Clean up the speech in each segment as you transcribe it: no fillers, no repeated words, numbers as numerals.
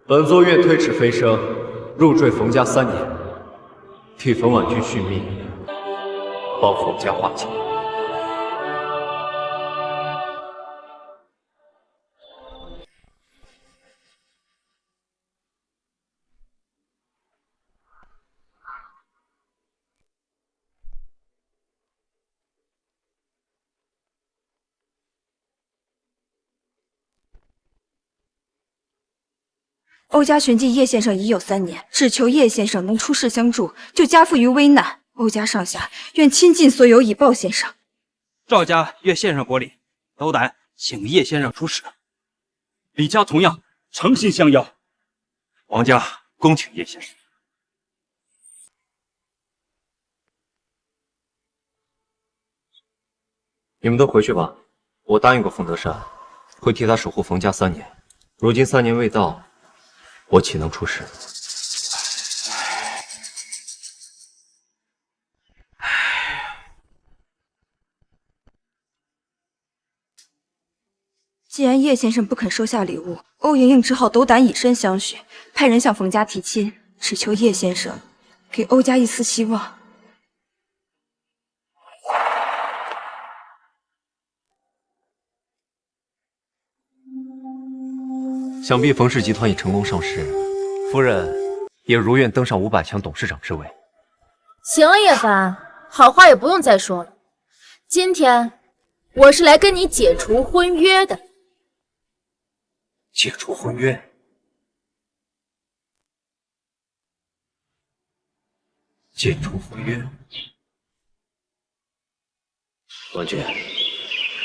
本座愿推迟飞升，入赘冯家3年，替冯婉君续命，帮冯家化解。欧家寻迹叶先生已有3年，只求叶先生能出仕相助，就家父于危难。欧家上下愿倾尽所有以报先生。赵家岳先生国礼，斗胆请叶先生出使。李家同样诚心相邀，王家恭请叶先生。你们都回去吧，我答应过冯德山，会替他守护冯家3年。如今3年未到，我岂能出使？既然叶先生不肯收下礼物，欧莹莹只好斗胆以身相许，派人向冯家提亲，只求叶先生给欧家一丝希望。想必冯氏集团已成功上市，夫人也如愿登上500强董事长之位。行了，叶凡，好话也不用再说了。今天我是来跟你解除婚约的。解除婚约？解除婚约？婉君，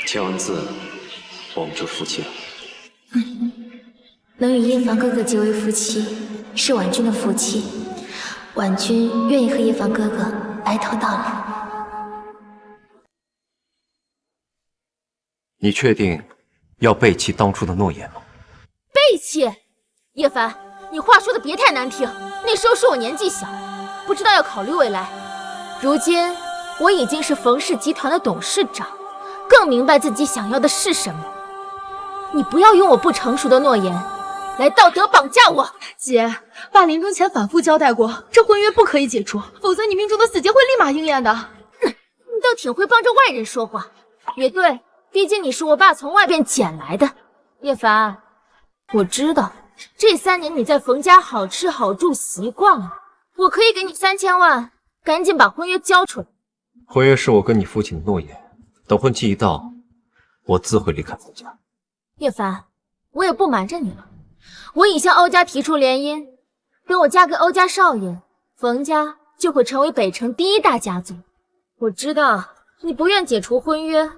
签完字，我们就是夫妻了。能与叶凡哥哥结为夫妻，是婉君的福气。婉君愿意和叶凡哥哥白头到老。你确定要背弃当初的诺言吗？背弃？叶凡，你话说的别太难听。那时候是我年纪小，不知道要考虑未来。如今我已经是冯氏集团的董事长，更明白自己想要的是什么。你不要用我不成熟的诺言来道德绑架我。姐，爸临终前反复交代过，这婚约不可以解除，否则你命中的死劫会立马应验的。你倒挺会帮着外人说话。也对，毕竟你是我爸从外边捡来的。叶凡，我知道这3年你在冯家好吃好住习惯了，我可以给你3000万，赶紧把婚约交出来。婚约是我跟你父亲的诺言，等婚期一到，我自会离开冯家。叶凡，我也不瞒着你了，我已向欧家提出联姻，等我嫁给欧家少爷，冯家就会成为北城第1大家族。我知道你不愿解除婚约，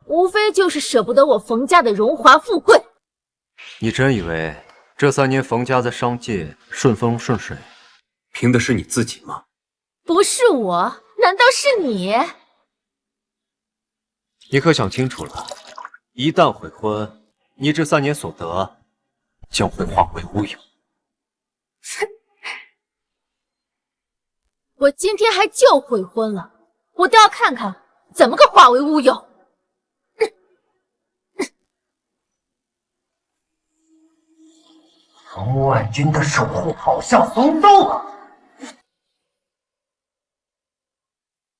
无非就是舍不得我冯家的荣华富贵。你真以为这3年冯家在商界顺风顺水，凭的是你自己吗？不是我，难道是你？你可想清楚了，一旦悔婚，你这3年所得将会化为乌有。我今天还就悔婚了，我倒要看看怎么个化为乌有。冯婉君的守护好像松动了。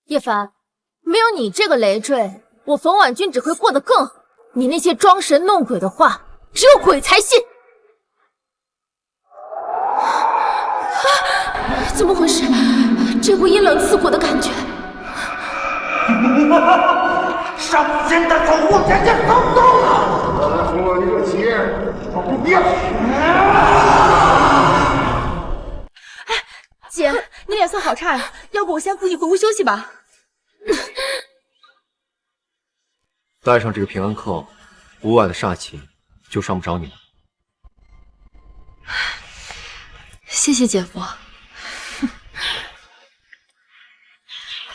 叶凡，没有你这个累赘，我冯婉君只会过得更好。你那些装神弄鬼的话，只有鬼才信。怎么回事？这股阴冷刺骨的感觉。伤心的守护简简松动了。我来扶你个妻，我不要。姐，你脸色好差呀，要不我先扶你回屋休息吧。带上这个平安扣，5晚的煞气就伤不着你了。谢谢姐夫。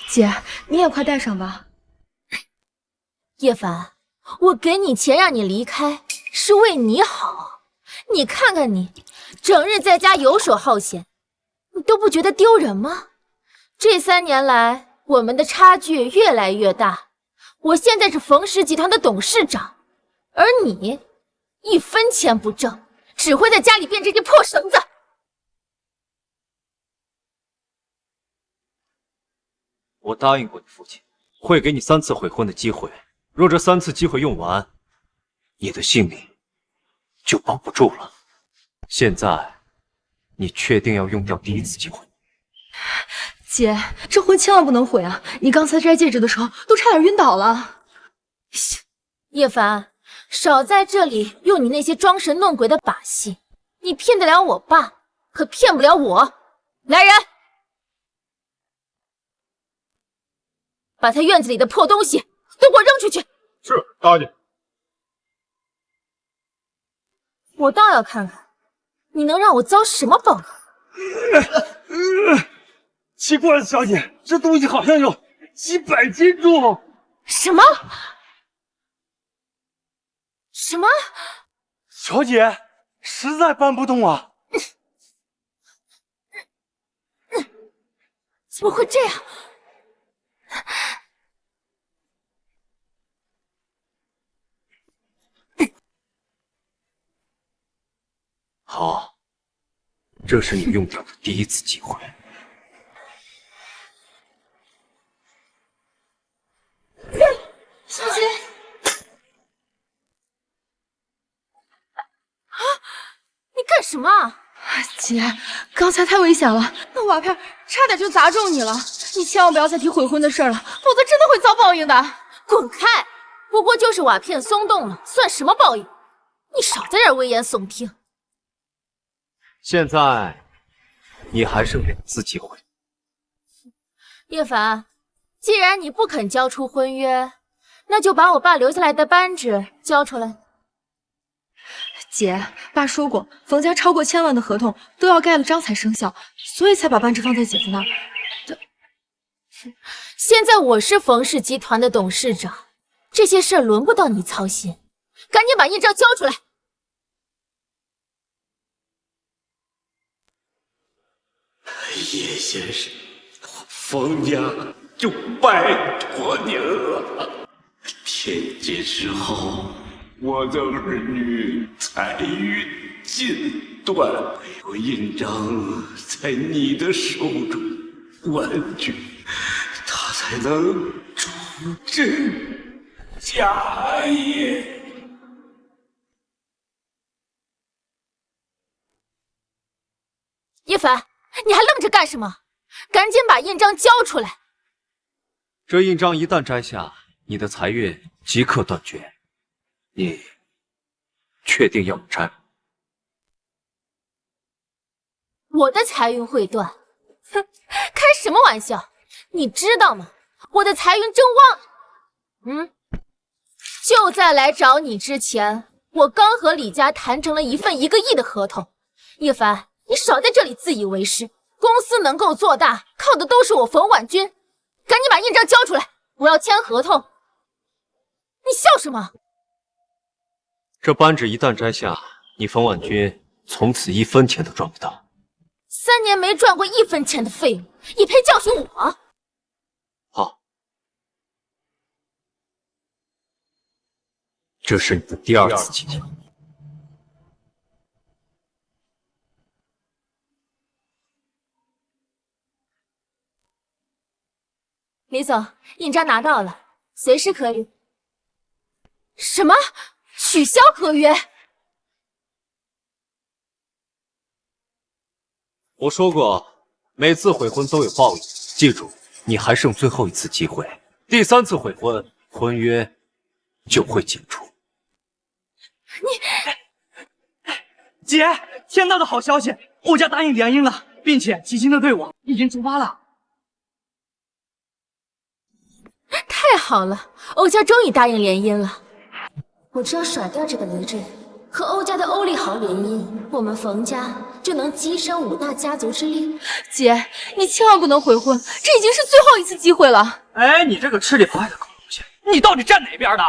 姐，你也快带上吧。叶凡，我给你钱让你离开，是为你好。你看看你，整日在家游手好闲，你都不觉得丢人吗？这3年来，我们的差距越来越大。我现在是冯氏集团的董事长，而你1分钱不挣，只只会在家里变这根破绳子。我答应过你父亲，会给你3次悔婚的机会。若这3次机会用完，你的性命就保不住了。现在，你确定要用掉第1次机会？姐，这婚千万不能毁啊！你刚才摘戒指的时候都差点晕倒了。叶凡，少在这里用你那些装神弄鬼的把戏。你骗得了我爸，可骗不了我。来人，把他院子里的破东西都给我扔出去！是，大姐。我倒要看看，你能让我遭什么报应。奇怪了，小姐，这东西好像有几百斤重。什么？什么？小姐，实在搬不动啊！怎么会这样？好，这是你用掉的第1次机会。小姐，你干什么啊？姐，刚才太危险了，那瓦片差点就砸中你了。你千万不要再提悔婚的事了，否则真的会遭报应的。滚开！不过就是瓦片松动了，算什么报应？你少在这儿危言耸听。现在，你还剩2次机会。叶凡，既然你不肯交出婚约，那就把我爸留下来的扳指交出来。姐，爸说过，冯家超过1000万的合同都要盖了章才生效，所以才把扳指放在姐夫那儿。现在我是冯氏集团的董事长，这些事儿轮不到你操心，赶紧把印章交出来。叶先生，冯家就拜托您了。天劫之后，我的儿女财运尽断，唯有印章在你的手中婉君，他才能出征家业。叶凡，你还愣着干什么？赶紧把印章交出来！这印章一旦摘下，你的财运即刻断绝。你确定要我摘吗？我的财运会断？哼，开什么玩笑！你知道吗？我的财运正旺。就在来找你之前，我刚和李家谈成了一份1个亿的合同。叶凡，你少在这里自以为是。公司能够做大，靠的都是我冯婉君。赶紧把印章交出来，我要签合同。你笑什么？这扳指一旦摘下，你冯婉君从此1分钱都赚不到。3年没赚过1分钱的废物，也配教训我？好，这是你的第2次机会。李总，印章拿到了，随时可以。什么？取消合约？我说过，每次悔婚都有报应，记住，你还剩最后1次机会。第3次悔婚，婚约就会解除。姐，天大的好消息！欧家答应联姻了，并且齐心的队伍已经出发了。太好了，欧家终于答应联姻了。我只要甩掉这个累赘，和欧家的欧立豪联姻，我们冯家就能跻身5大家族之列。姐，你千万不能悔婚，这已经是最后1次机会了。哎，你这个吃里扒外的狗东西，你到底站哪边的？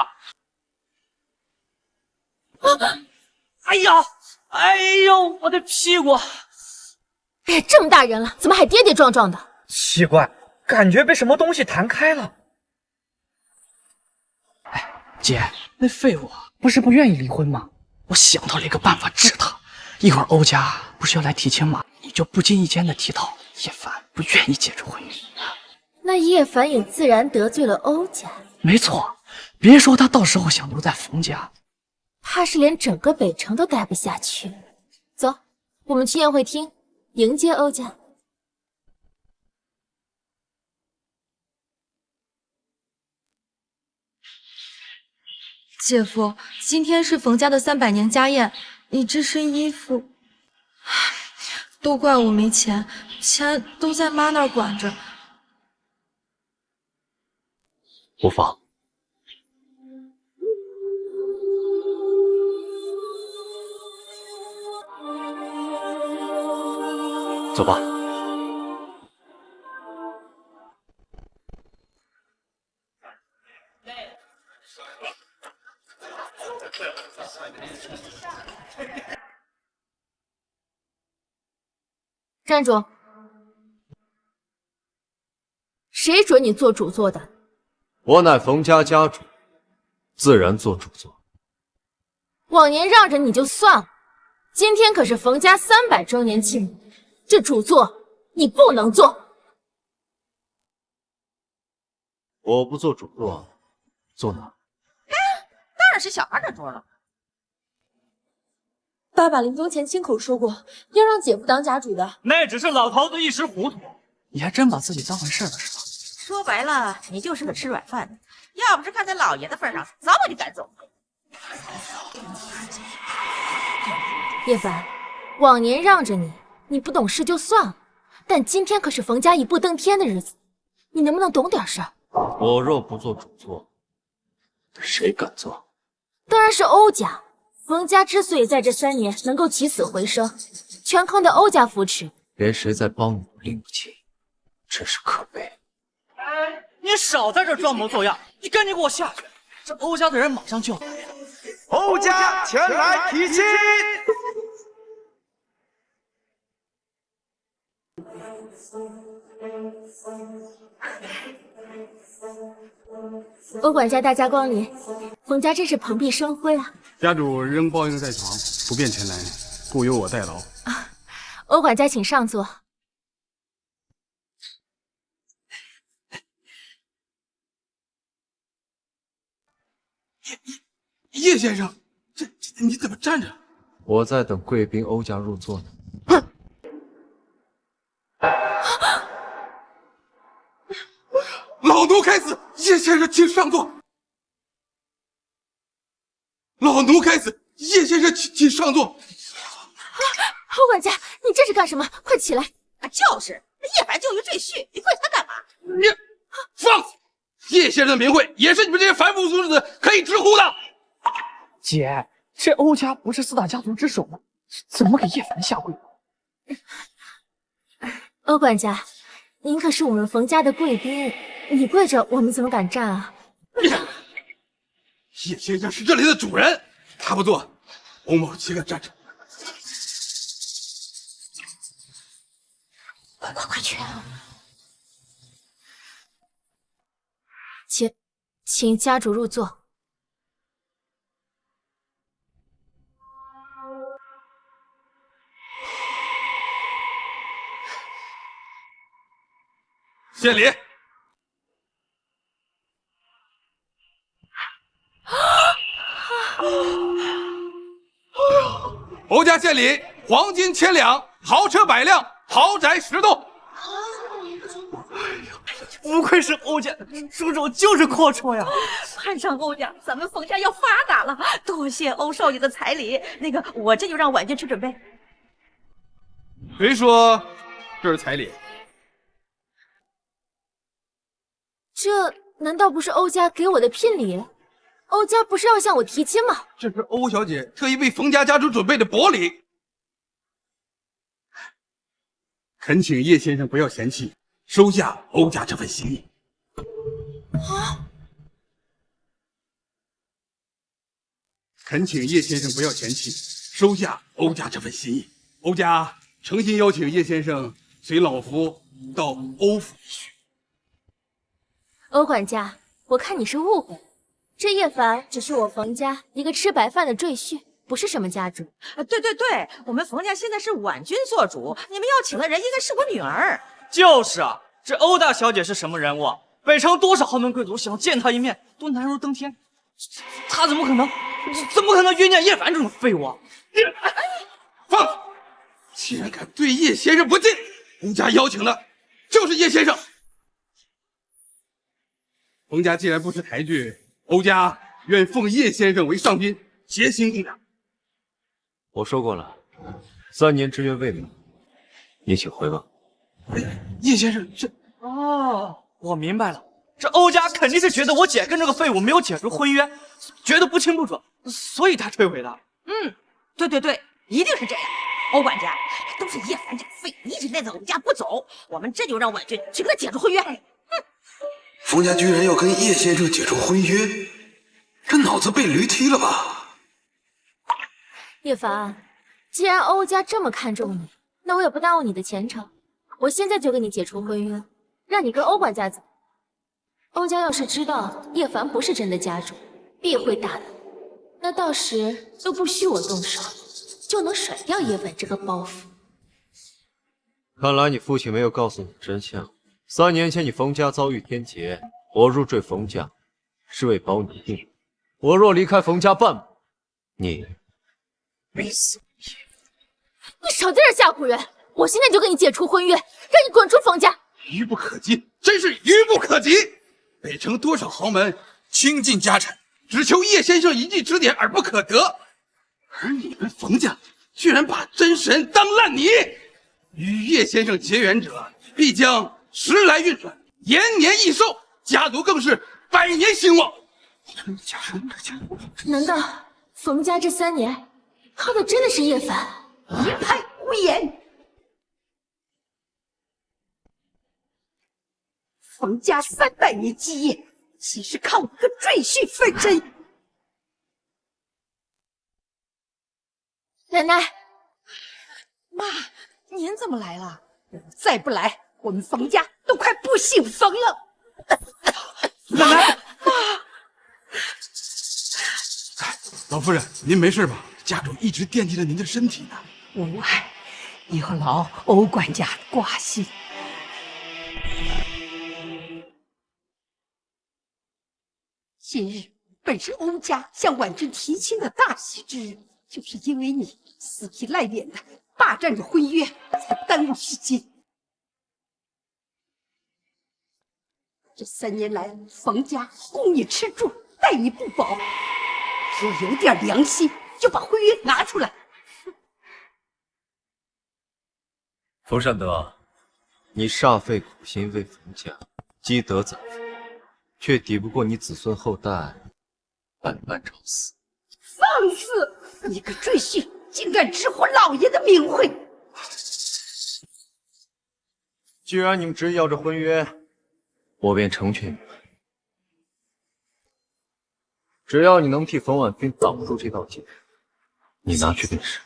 哎呀，哎呦，我的屁股！哎，这么大人了，怎么还跌跌撞撞的？奇怪，感觉被什么东西弹开了。姐，那废物不是不愿意离婚吗？我想到了一个办法治他，一会儿欧家不是要来提亲吗？你就不经意间的提到叶凡不愿意接受婚姻。那叶凡也自然得罪了欧家。没错，别说他到时候想留在冯家，怕是连整个北城都待不下去。走，我们去宴会厅迎接欧家。姐夫，今天是冯家的300年家宴，你这身衣服，都怪我没钱，钱都在妈那儿管着。无妨。走吧。站住！谁准你做主座的？我乃冯家家主，自然做主座。往年让着你就算了，今天可是冯家300周年庆祝，这主座你不能坐。我不做主座，坐哪？当然是小孩这桌了。爸爸临终前亲口说过，要让姐夫当家主的。那只是老头子一时糊涂。你还真把自己当回事了是吧？说白了，你就是个吃软饭的。要不是看在老爷的份上，早把你赶走。叶凡，往年让着你，你不懂事就算了，但今天可是冯家一步登天的日子，你能不能懂点事儿？我若不做主座，谁敢做？当然是欧家。冯家之所以在这3年能够起死回生，全靠那欧家扶持。连谁在帮你都拎不清，真是可悲。你少在这装模作样，你赶紧给我下去！这欧家的人马上就要来了。欧家前来提亲。欧管家大驾光临，冯家真是蓬荜生辉啊！家主仍抱恙在床，不便前来，故由我代劳。欧管家请上座。叶先生，这你怎么站着？我在等贵宾欧家入座呢。老奴开始，叶先生请上座。老奴开始，叶先生请上座。欧管家，你这是干什么？快起来！就是，叶凡就于赘婿，你跪他干嘛？你放肆！叶先生的名讳也是你们这些凡夫俗子可以直呼的。姐，这欧家不是4大家族之首吗？怎么给叶凡下跪？欧管家，您可是我们冯家的贵宾，你跪着，我们怎么敢站啊？叶先生是这里的主人，他不做，欧某岂敢站着？快去！请家主入座。献礼。欧家献礼，黄金1000两，豪车100辆，豪宅10栋。不愧是欧家，出手就是阔绰呀！攀上欧家，咱们冯家要发达了。多谢欧少爷的彩礼，那个我这就让婉君去准备。谁说这是彩礼？这难道不是欧家给我的聘礼？欧家不是要向我提亲吗？这是欧小姐特意为冯家家主准备的薄礼，恳请叶先生不要嫌弃，收下欧家这份心意。恳请叶先生不要嫌弃，收下欧家这份心意。欧家诚心邀请叶先生随老夫到欧府一叙。欧管家，我看你是误会了，这叶凡只是我冯家一个吃白饭的赘婿，不是什么家主。对，我们冯家现在是婉君做主，你们要请的人应该是我女儿。就是啊，这欧大小姐是什么人物？北城多少豪门贵族想见她一面都难如登天，她怎么可能冤家叶凡这种废物啊？放！既然敢对叶先生不敬，欧家邀请的就是叶先生。冯家既然不识抬举，欧家愿奉叶先生为上宾，协行公良。我说过了，3年之约未满，你请回吧。叶先生，这……哦，我明白了，这欧家肯定是觉得我姐跟这个废物没有解除婚约，觉得不清不楚，所以他退回的。对，一定是这样。欧管家，都是叶凡这个废物一直赖在我们家不走，我们这就让婉君去跟他解除婚约。冯家居然要跟叶先生解除婚约，这脑子被驴踢了吧？叶凡，既然欧家这么看重你，那我也不耽误你的前程，我现在就跟你解除婚约，让你跟欧管家走。欧家要是知道叶凡不是真的家主，必会大怒，那到时都不需我动手，就能甩掉叶婉这个包袱。看来你父亲没有告诉你真相。3年前你冯家遭遇天劫，我入赘冯家是为保你性命。我若离开冯家半步，你必死无疑。你少在这吓唬人！我现在就跟你解除婚约，让你滚出冯家！愚不可及，真是愚不可及！北城多少豪门倾尽家产，只求叶先生一句指点而不可得，而你们冯家居然把真神当烂泥，与叶先生结缘者必将时来运转，延年益寿，家族更是百年兴旺。真的假的？难道冯家这3年靠的真的是叶凡？一派胡言！冯家300年基业，岂是靠一个赘婿分身？奶奶，妈，您怎么来了？再不来，我们冯家都快不姓冯了。奶奶，老夫人，您没事吧？家主一直惦记着您的身体呢。无碍，有劳欧管家挂心。今日本是欧家向婉君提亲的大喜之日，就是因为你死皮赖脸的霸占着婚约，才耽误时间。这3年来，冯家供你吃住，待你不薄，若有点良心，就把婚约拿出来。冯善德，你煞费苦心为冯家积德攒福，却抵不过你子孙后代百般朝思。放肆！你个赘婿，竟敢直呼老爷的名讳！既然你们执意要这婚约，我便成全你们。只要你能替冯婉君挡住这道劫，你拿去便是。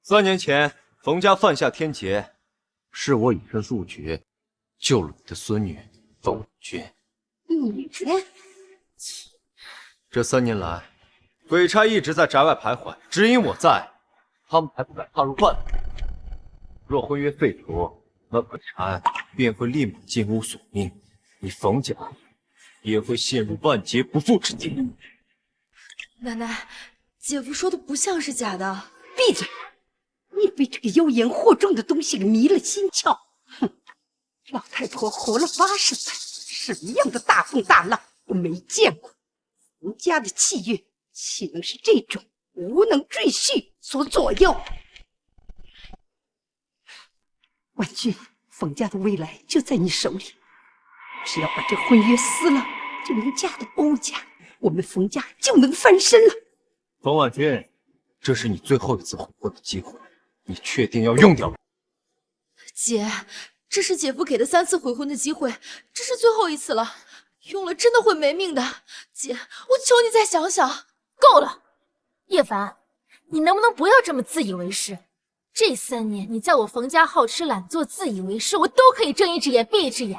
3年前，冯家犯下天劫，是我以身入绝，救了你的孙女冯婉君。女人，这3年来，鬼差一直在宅外徘徊，只因我在，他们才不敢踏入半步。若婚约废除，那鬼差便会立马进屋索命，你冯家也会陷入万劫不复之地。奶奶，姐夫说的不像是假的。闭嘴！你被这个妖言惑众的东西给迷了心窍。哼，老太婆活了80岁，什么样的大风大浪我没见过。冯家的气运岂能是这种无能赘婿所左右？婉君，冯家的未来就在你手里，只要把这婚约撕了，就能嫁到欧家，我们冯家就能翻身了。冯婉君，这是你最后一次悔婚的机会，你确定要用掉？姐，这是姐夫给的3次悔婚的机会，这是最后一次了，用了真的会没命的。姐，我求你再想想。够了，叶凡，你能不能不要这么自以为是？这3年你在我冯家好吃懒做、自以为是，我都可以睁一只眼闭一只眼。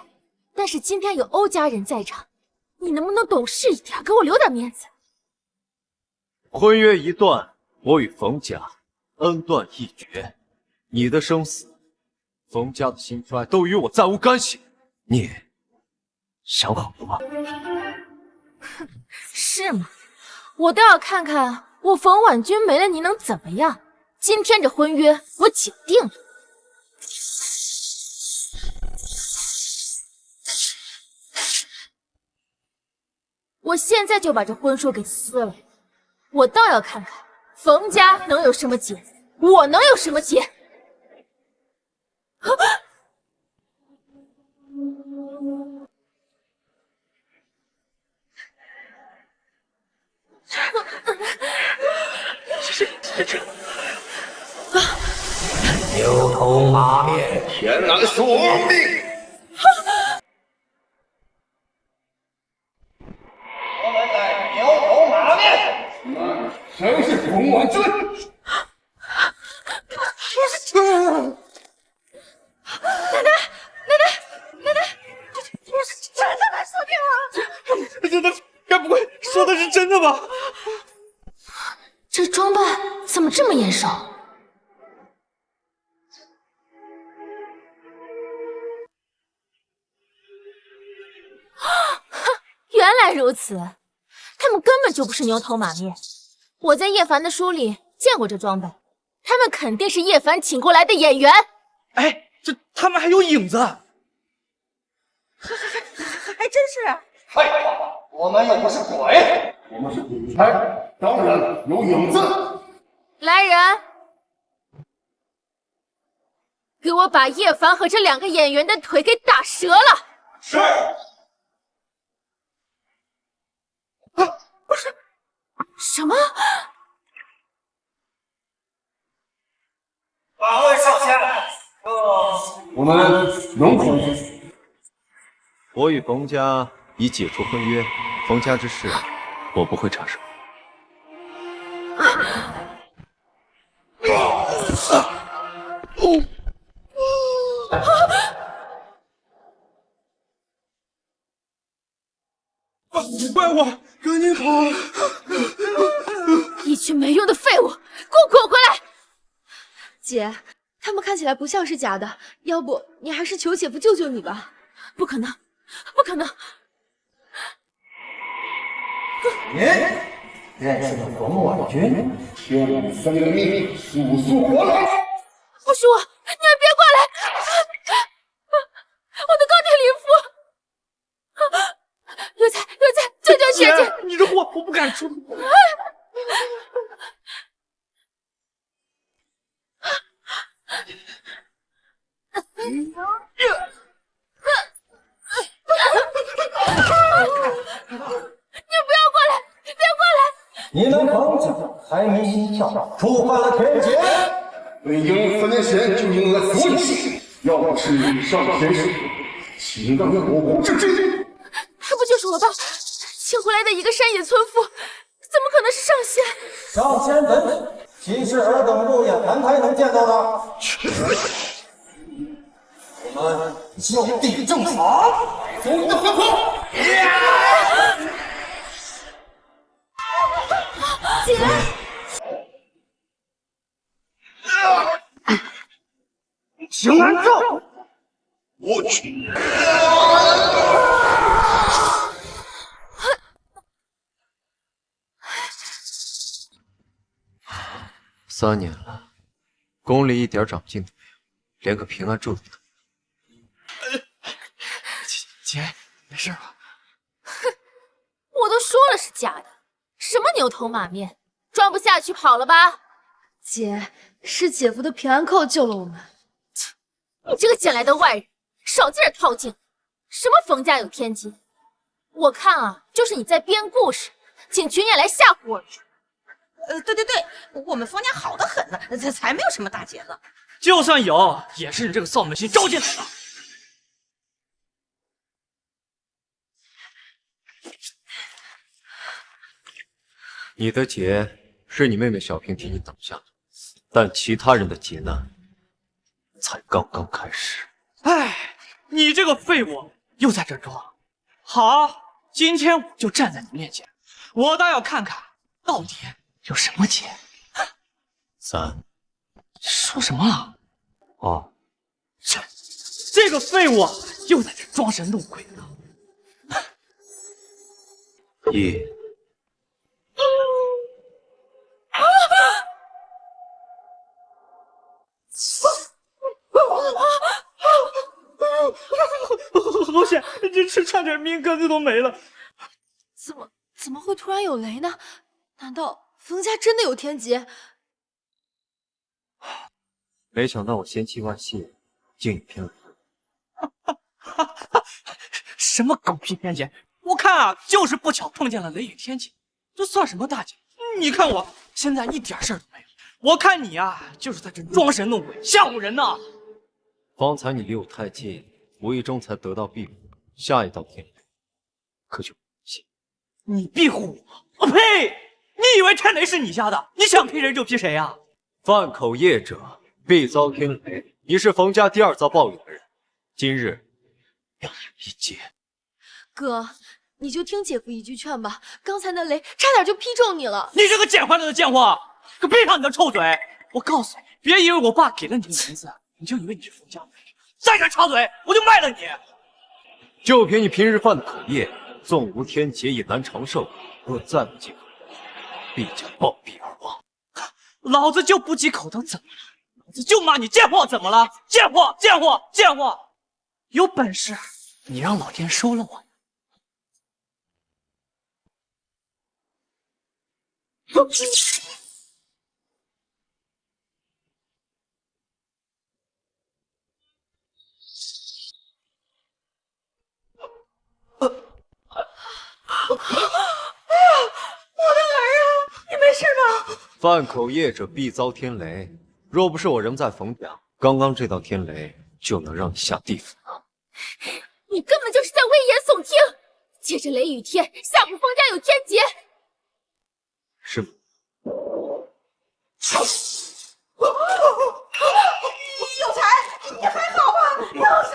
但是今天有欧家人在场，你能不能懂事一点，给我留点面子？婚约一断，我与冯家恩断义绝，你的生死，冯家的兴衰都与我再无干系。你想好了吗？是吗？我倒要看看我冯婉君没了你能怎么样。今天这婚约我解定了。我现在就把这婚书给撕了，我倒要看看冯家能有什么结，我能有什么结。牛头马面，天难索命。我们在牛头马面，谁是冯婉君？奶奶，这是真的来索命了！真的，该不会说的是真的吧？这装扮怎么这么眼熟？原来如此，他们根本就不是牛头马面。我在叶凡的书里见过这装扮，他们肯定是叶凡请过来的演员。哎，这他们还有影子，还真是。废话，我们又不是鬼，我们是鬼差，当然有影子。来人，给我把叶凡和这2个演员的腿给打折了。是。不是，什么？八位少侠，我们容可。我与冯家已解除婚约，冯家之事，我不会插手。怪我，赶紧跑！一群没用的废物，给我滚回来！姐，他们看起来不像是假的，要不你还是求姐夫救救你吧。不可能，不可能！您认识了冯婉君，天理森林的秘密速速活来！不许我！你们别过来！我的钢铁灵符！有才，救救学姐！你这货，我不敢出。你不要过来！别过来！你们冯家财迷心窍，触犯了天劫，本应分神就应该所以要不是上天是岂能有无之君？他不就是我爸请回来的一个山野村妇，怎么可能是上仙？上仙本体岂是尔等肉眼凡胎能见到的？我们就地正法，走你的魂魄！姐，请安住！我去！3年了，宫里一点长进都没有，连个平安咒都没有。姐，没事吧？哼，我都说了是假的，什么牛头马面，装不下去跑了吧？姐，是姐夫的平安扣救了我们。你这个捡来的外人，少在这套近乎！什么冯家有天机？我看啊，就是你在编故事，请群演来吓唬我。对，我们冯家好得很呢，才没有什么大劫呢。就算有，也是你这个丧门星招进来的。你的劫是你妹妹小平替你挡下的，但其他人的劫难才刚刚开始。哎，你这个废物又在这装。好，今天我就站在你面前，我倒要看看到底有什么结。3、说什么啊？2，这个废物啊，又在这装神弄鬼的。1。好险！这差点命根子都没了。怎么会突然有雷呢？难道冯家真的有天劫？没想到我仙气外泄，竟有天雷。什么狗屁天劫！我看啊，就是不巧碰见了雷雨天劫，这算什么大劫？你看我现在一点事儿都没有。我看你啊，就是在这装神弄鬼，吓唬人呢。方才你离我太近，无意中才得到庇护，下一道天雷可就不信。你庇护我？呸！你以为天雷是你家的？你想劈谁就劈谁呀？犯口业者必遭天雷。你是冯家第2遭暴雨的人，今日要有一劫。哥，你就听姐夫一句劝吧，刚才那雷差点就劈中你了。你这个捡回来的贱货，可闭上你的臭嘴！我告诉你，别以为我爸给了你个名字，你就以为你是冯家的人。再敢插嘴，我就卖了你！就凭你平日犯的口业，纵无天劫也难长寿。若再不忌口，必将暴毙而亡。老子就不忌口的怎么了？老子就骂你贱货怎么了？贱货，贱货，贱货！有本事你让老天收了我！你没事吧？犯口业者必遭天雷。若不是我人在冯家，刚刚这道天雷就能让你下地府了。你根本就是在危言耸听，借着雷雨天吓唬冯家有天劫。是吗？有才，你还好吧？有才。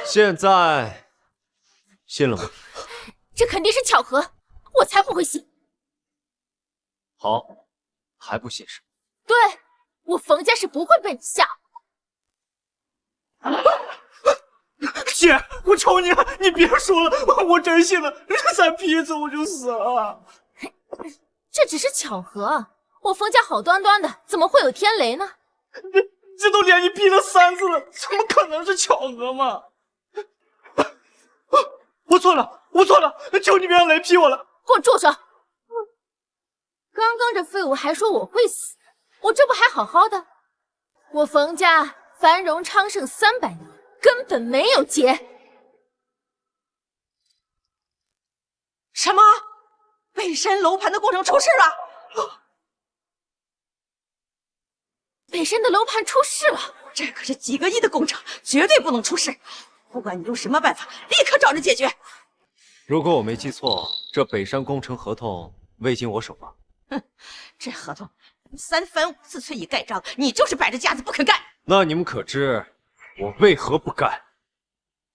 现在信了吗？这肯定是巧合，我才不会信。好，还不信是吗？对，我冯家是不会被你吓唬。姐，我求你了，你别说了，我真信了，再劈一次我就死了。这只是巧合，我冯家好端端的，怎么会有天雷呢？这都连你劈了3次了，怎么可能是巧合嘛？我错了，我错了，求你别让雷劈我了！给我住手！刚刚这废物还说我会死，我这不还好好的？我冯家繁荣昌盛300年，根本没有劫。什么？北山楼盘的工程出事了？北山的楼盘出事了？这可是几个亿的工程，绝对不能出事。不管你用什么办法，立刻找人解决。如果我没记错，这北山工程合同未经我手吧？哼，这合同3番5次催你盖章，你就是摆着架子不肯干。那你们可知我为何不干？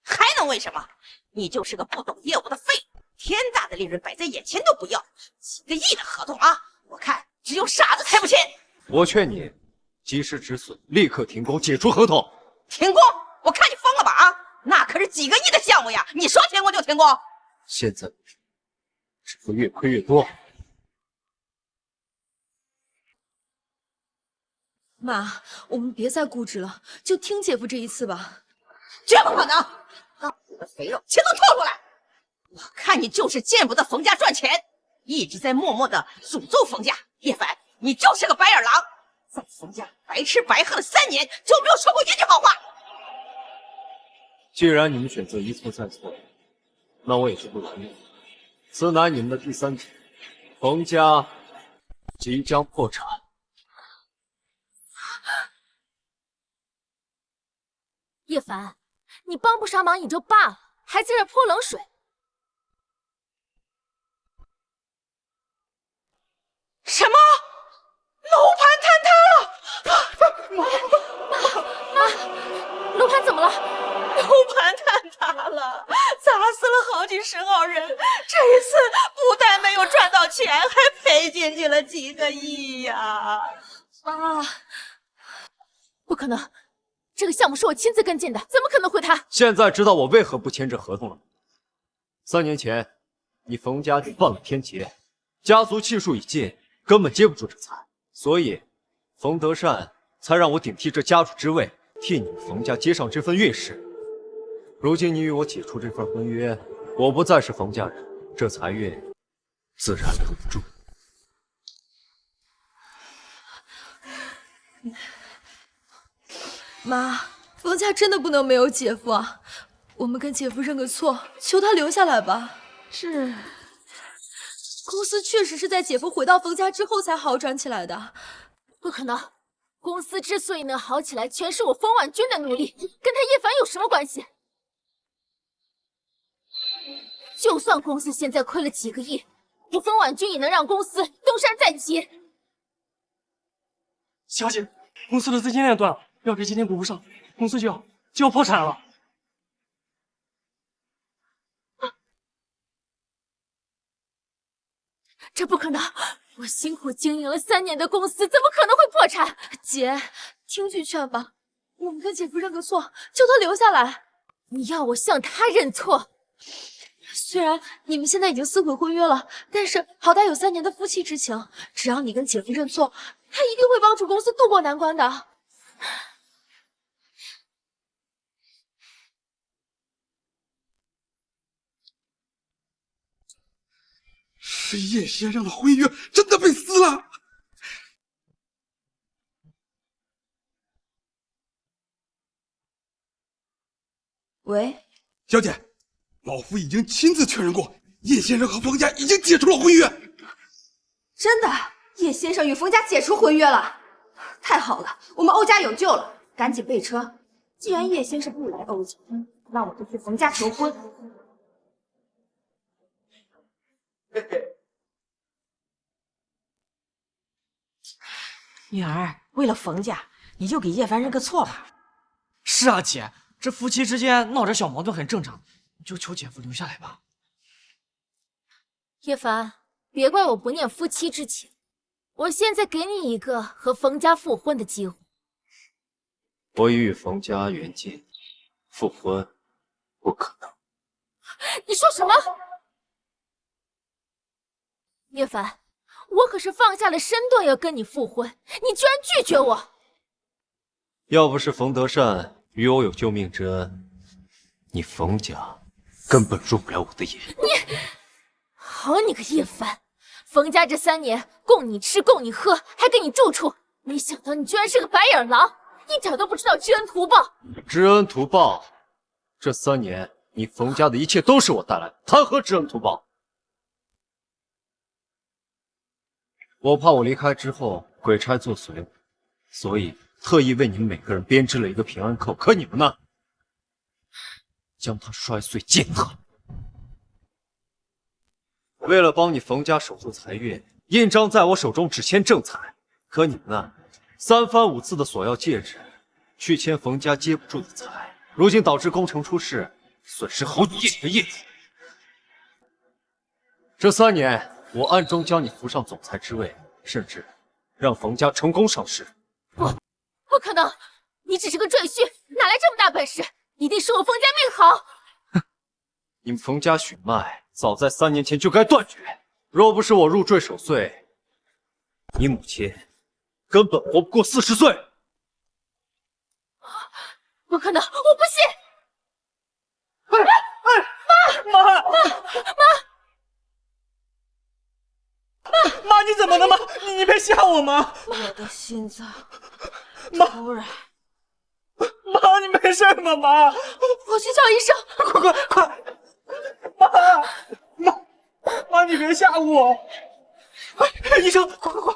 还能为什么？你就是个不懂业务的废物，天大的利润摆在眼前都不要，几个亿的合同啊！我看只有傻子才不签。我劝你及时止损，立刻停工，解除合同。停工？我看你疯了吧啊！那可是几个亿的项目呀，你说停工就停工？现在只会越亏越多。妈，我们别再固执了，就听姐夫这一次吧。绝不可能！刚死的肥肉全都吐出来！我看你就是见不得冯家赚钱，一直在默默的诅咒冯家。叶凡，你就是个白眼狼，在冯家白吃白喝了3年，就没有说过一句好话。既然你们选择一错再错，那我也就不拦你了。此乃你们的第3劫，冯家即将破产。叶凡，你帮不上忙也就罢了，还在这泼冷水。什么？楼盘坍塌了！妈，楼盘怎么了？楼盘坍塌了，砸死了好几几10号人，这一次不但没有赚到钱，还赔进去了几个亿呀！妈，不可能，这个项目是我亲自跟进的，怎么可能会塌？现在知道我为何不签这合同了。3年前，你冯家就犯了天劫，家族气数已尽，根本接不住这财，所以冯德善才让我顶替这家主之位，替你们冯家接上这份运势。如今你与我解除这份婚约，我不再是冯家人，这财运自然留不住。妈，冯家真的不能没有姐夫啊！我们跟姐夫认个错，求他留下来吧。是，公司确实是在姐夫回到冯家之后才好转起来的。不可能，公司之所以能好起来，全是我冯婉君的努力，跟他叶凡有什么关系？就算公司现在亏了几个亿，我冯婉君也能让公司东山再起。小姐，公司的资金链断了，要是今天补不上，公司就要破产了。这不可能！我辛苦经营了3年的公司，怎么可能会破产？姐，听句劝吧，我们跟姐夫认个错，求他留下来。你要我向他认错？虽然你们现在已经撕毁婚约了，但是好歹有3年的夫妻之情，只要你跟姐夫认错，他一定会帮助公司渡过难关的。是叶先生的婚约真的被撕了。喂，小姐，老夫已经亲自确认过，叶先生和冯家已经解除了婚约。真的，叶先生与冯家解除婚约了，太好了，我们欧家有救了，赶紧备车。既然叶先生不来欧家，那我就去冯家求婚。女儿，为了冯家，你就给叶凡认个错吧。是啊，姐，这夫妻之间闹点小矛盾很正常，你就求姐夫留下来吧。叶凡，别怪我不念夫妻之情，我现在给你一个和冯家复婚的机会。我已与冯家缘尽，复婚不可能。你说什么？叶凡，我可是放下了身段要跟你复婚，你居然拒绝我！要不是冯德善与我有救命之恩，你冯家根本入不了我的眼。你，好你个叶凡，冯家这3年供你吃供你喝，还给你住处，没想到你居然是个白眼狼，一点都不知道知恩图报。知恩图报？这3年你冯家的一切都是我带来的，谈何知恩图报？我怕我离开之后鬼差作祟，所以特意为你们每个人编织了一个平安扣。可你们呢，将它摔碎践踏。为了帮你冯家守住财运，印章在我手中只签正财。可你们呢，3番5次的索要戒指，去签冯家接不住的财，如今导致工程出事，损失好几亿的业绩。这3年。我暗中将你扶上总裁之位，甚至让冯家成功上市。不可能！你只是个赘婿，哪来这么大本事？一定是我冯家命好！你们冯家血脉早在3年前就该断绝，若不是我入赘守岁，你母亲根本活不过40岁。不可能！我不信！妈！妈，你怎么了吗？你别吓我妈！我的心脏突然……妈，你没事吗？妈，我去叫医生！快！妈，你别吓我！医生，快！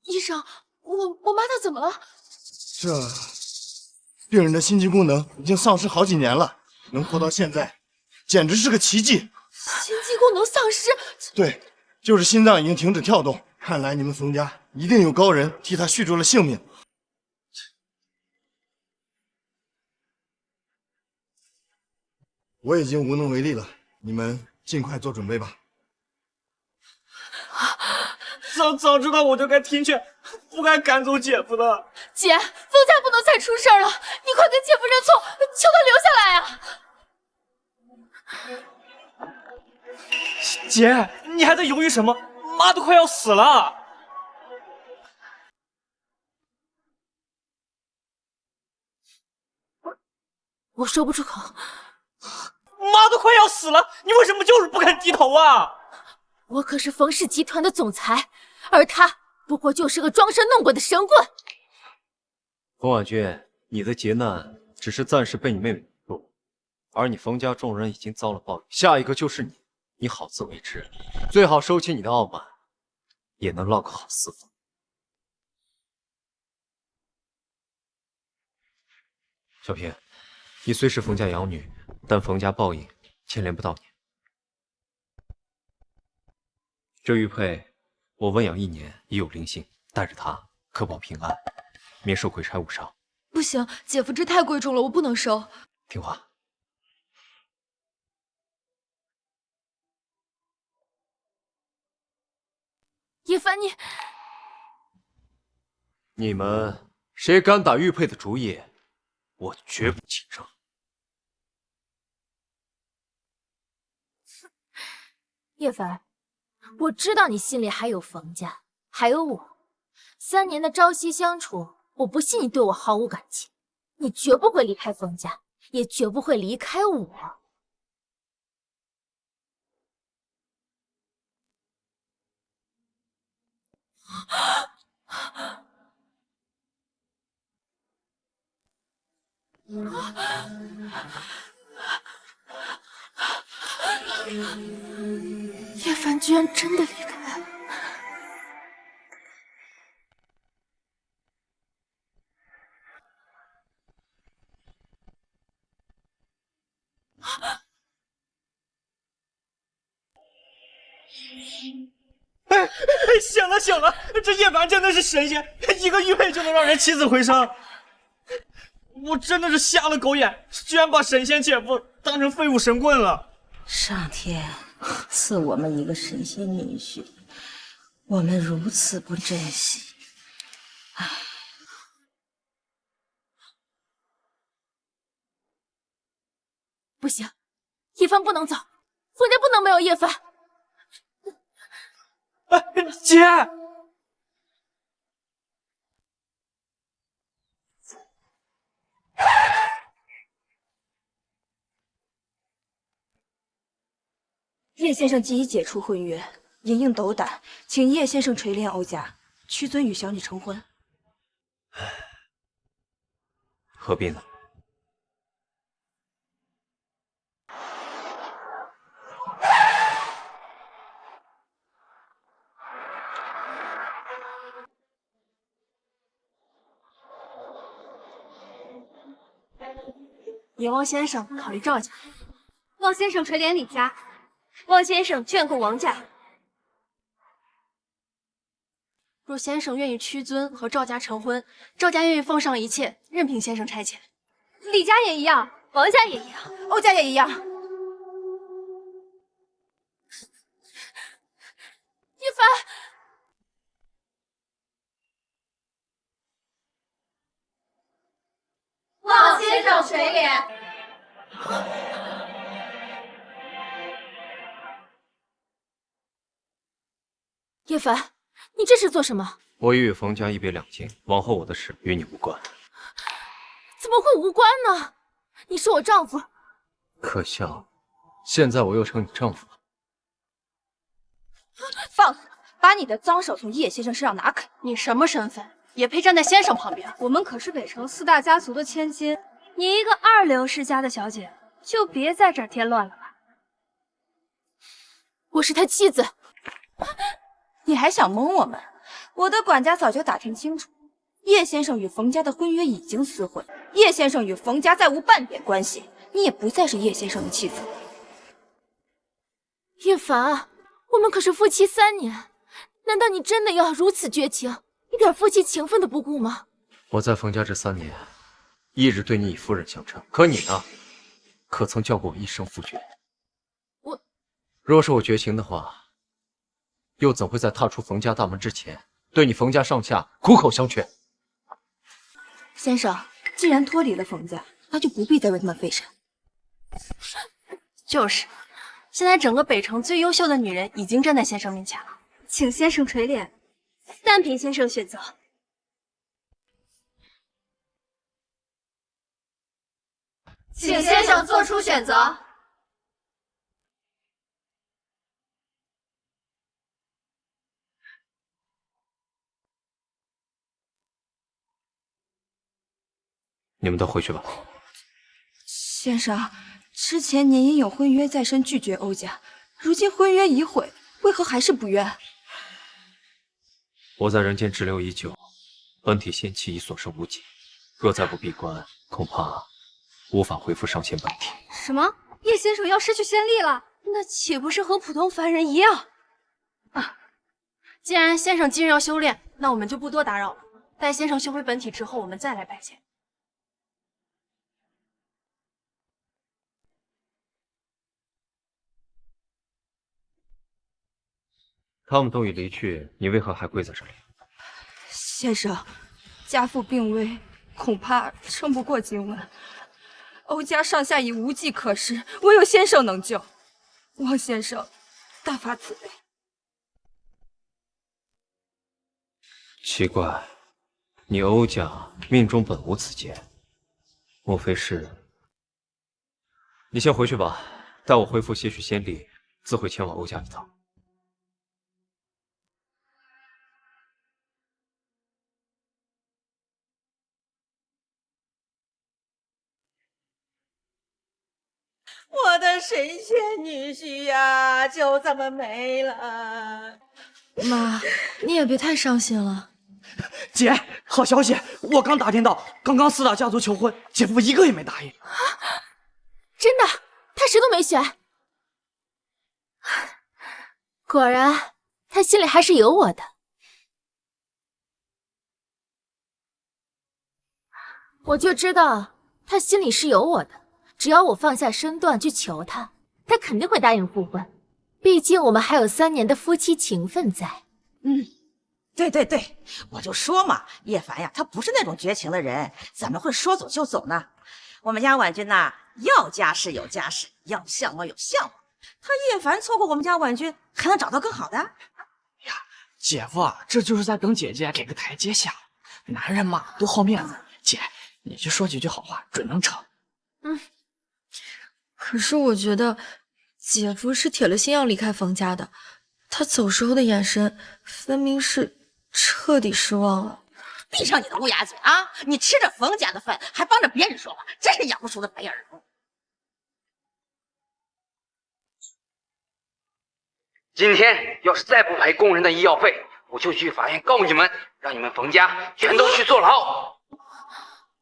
医生，我妈她怎么了？这病人的心肌功能已经丧失好几年了，能活到现在，简直是个奇迹。心肌功能丧失？对，就是心脏已经停止跳动。看来你们冯家一定有高人替他续住了性命。我已经无能为力了，你们尽快做准备吧。早知道我就该听劝，不该赶走姐夫的。姐，冯家不能再出事了，你快跟姐夫认错，求他留下来啊！姐，你还在犹豫什么？妈都快要死了。我说不出口。妈都快要死了，你为什么就是不肯低头啊？我可是冯氏集团的总裁，而他不过就是个装神弄鬼的神棍。冯婉君，你的劫难只是暂时被你妹妹挡住，而你冯家众人已经遭了报应，下一个就是你。你好自为之，最好收起你的傲慢，也能落个好四方。小平，你虽是冯家养女，但冯家报应牵连不到你。这玉佩，我温养1年已有灵性，带着它可保平安，免受鬼差误伤。不行，姐夫这太贵重了，我不能收。听话。叶凡，你们谁敢打玉佩的主意，我绝不轻生。叶凡，我知道你心里还有冯家，还有我。3年的朝夕相处，我不信你对我毫无感情。你绝不会离开冯家，也绝不会离开我。叶凡居然真的离开了。醒了醒了，这叶凡真的是神仙，一个玉佩就能让人起死回生。我真的是瞎了狗眼，居然把神仙姐夫当成废物神棍了。上天赐我们一个神仙女婿，我们如此不珍惜，唉。不行，叶凡不能走，冯家不能没有叶凡。姐，叶先生既已解除婚约，因应斗胆，请叶先生垂怜欧家，屈尊与小女成婚。何必呢？野汪先生考虑赵家，汪先生垂怜李家，汪先生眷顾王家。若先生愿意屈尊和赵家成婚，赵家愿意奉上一切，任凭先生差遣。李家也一样，王家也一样，欧家也一样。叶凡，汪先生垂怜。叶凡，你这是做什么？我已与冯家一别两清，往后我的事与你无关。怎么会无关呢？你是我丈夫。可笑，现在我又成你丈夫了。放肆！把你的脏手从叶先生身上拿开！你什么身份，也配站在先生旁边？我们可是北城4大家族的千金，你一个2流世家的小姐，就别在这儿添乱了吧。我是他妻子。你还想蒙我们？我的管家早就打听清楚，叶先生与冯家的婚约已经撕毁，叶先生与冯家再无半点关系，你也不再是叶先生的妻子。叶凡，我们可是夫妻3年，难道你真的要如此绝情，一点夫妻情分都不顾吗？我在冯家这3年，一直对你以夫人相称，可你呢？可曾叫过我一声夫君？我若是我绝情的话，又怎会在踏出冯家大门之前，对你冯家上下苦口相劝？先生，既然脱离了冯家，那就不必再为他们费神。就是，现在整个北城最优秀的女人已经站在先生面前了，请先生垂怜，但凭先生选择。请先生做出选择。你们都回去吧。先生，之前您因有婚约在身拒绝欧家，如今婚约已毁，为何还是不愿？我在人间滞留已久，本体仙气已所剩无几，若再不闭关，恐怕无法恢复上仙本体。什么？叶先生要失去仙力了？那岂不是和普通凡人一样？啊！既然先生今日要修炼，那我们就不多打扰了。待先生修回本体之后，我们再来拜见。他们都已离去，你为何还跪在这里？先生，家父病危，恐怕撑不过今晚。欧家上下已无计可施，唯有先生能救。望先生大发慈悲。奇怪，你欧家命中本无此劫，莫非是……你先回去吧，待我恢复些许仙力，自会前往欧家一趟。我的神仙女婿呀，就这么没了。妈，你也别太伤心了。姐，好消息，我刚打听到，刚刚4大家族求婚，姐夫一个也没答应。真的，他谁都没选。果然，他心里还是有我的。我就知道他心里是有我的。只要我放下身段去求他，他肯定会答应复婚。毕竟我们还有3年的夫妻情分在。对，我就说嘛，叶凡呀，他不是那种绝情的人，怎么会说走就走呢？我们家婉君呐，要家世有家世，要相貌有相貌。他叶凡错过我们家婉君，还能找到更好的？姐夫啊，这就是在等姐姐给个台阶下。男人嘛，都好面子。姐，你去说几句好话，准能成。可是我觉得姐夫是铁了心要离开冯家的，他走时候的眼神分明是彻底失望了。闭上你的乌鸦嘴啊！你吃着冯家的饭，还帮着别人说话，真是养不出的白眼狼。今天要是再不赔工人的医药费，我就去法院告你们，让你们冯家全都去坐牢。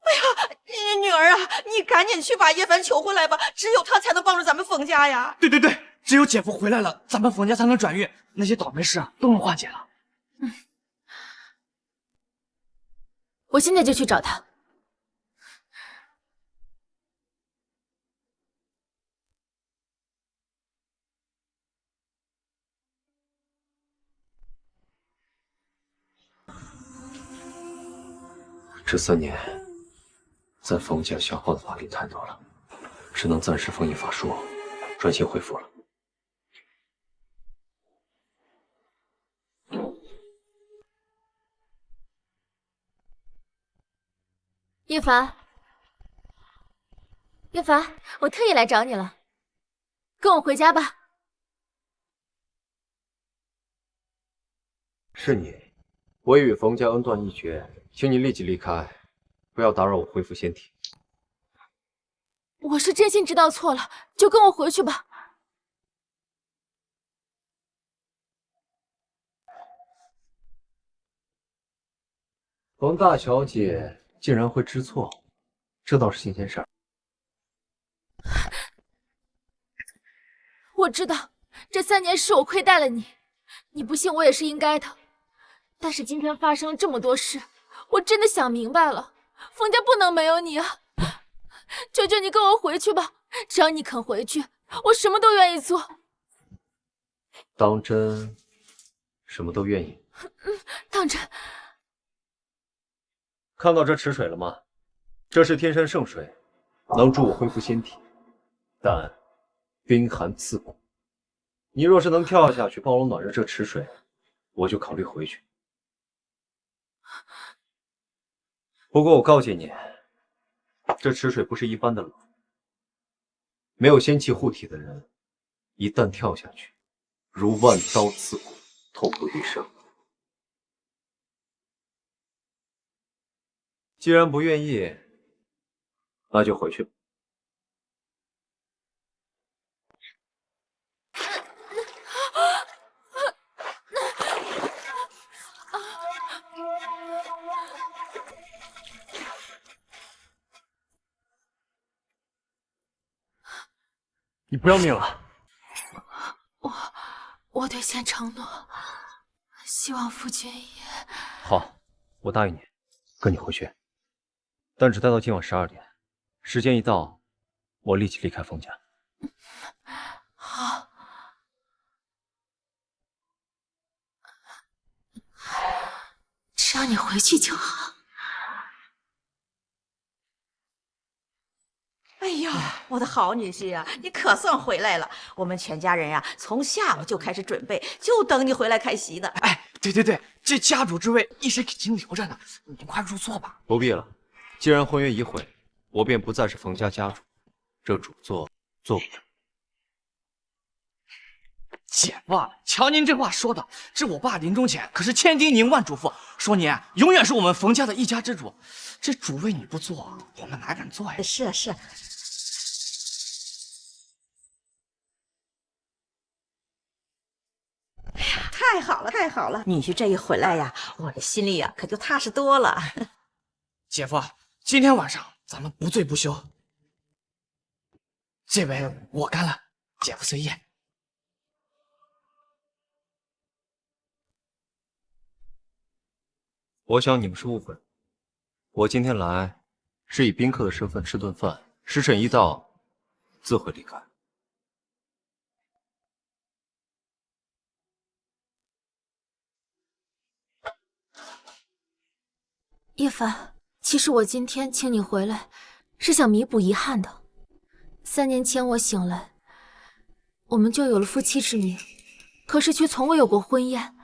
哎呀，女儿啊，你赶紧去把叶凡求回来吧，只有他才能帮助咱们冯家呀。对，只有姐夫回来了，咱们冯家才能转运，那些倒霉事都能化解了。我现在就去找他。这3年，在冯家消耗的法力太多了，只能暂时封印法术，专心恢复了。叶凡，我特意来找你了，跟我回家吧。是你，我已与冯家恩断义绝，请你立即离开，不要打扰我恢复仙体。我是真心知道错了，就跟我回去吧。冯大小姐竟然会知错，这倒是新鲜事儿。我知道这3年是我亏待了你，你不信我也是应该的。但是今天发生了这么多事，我真的想明白了，冯家不能没有你啊！求求你跟我回去吧，只要你肯回去，我什么都愿意做。当真什么都愿意？当真。看到这池水了吗？这是天山圣水，能助我恢复仙体，但冰寒刺骨。你若是能跳下去帮我暖热这池水，我就考虑回去。不过我告诫你，这池水不是一般的冷，没有仙气护体的人，一旦跳下去，如万刀刺骨，痛不欲生。既然不愿意，那就回去吧。你不要命了？我兑现承诺，希望夫君也……好，我答应你，跟你回去，但只待到今晚12点。时间一到，我立即离开冯家。好，只要你回去就好。哎呀，我的好女婿呀，你可算回来了！我们全家人呀，从下午就开始准备，就等你回来开席呢。哎，对，这家主之位一直已经留着呢，你快入座吧。不必了，既然婚约已毁，我便不再是冯家家主，这主座坐不了。姐夫，瞧您这话说的，这我爸临终前可是千叮咛万嘱咐，说您永远是我们冯家的一家之主。这主位你不坐，我们哪敢坐呀？是啊，是啊。哎呀，太好了，太好了！女婿这一回来呀，我这心里呀可就踏实多了。姐夫，今天晚上咱们不醉不休。这杯我干了，姐夫随意。我想你们是误会了，我今天来是以宾客的身份吃顿饭，时辰一到，自会离开。叶凡，其实我今天请你回来，是想弥补遗憾的。3年前我醒来，我们就有了夫妻之名，可是却从未有过婚宴。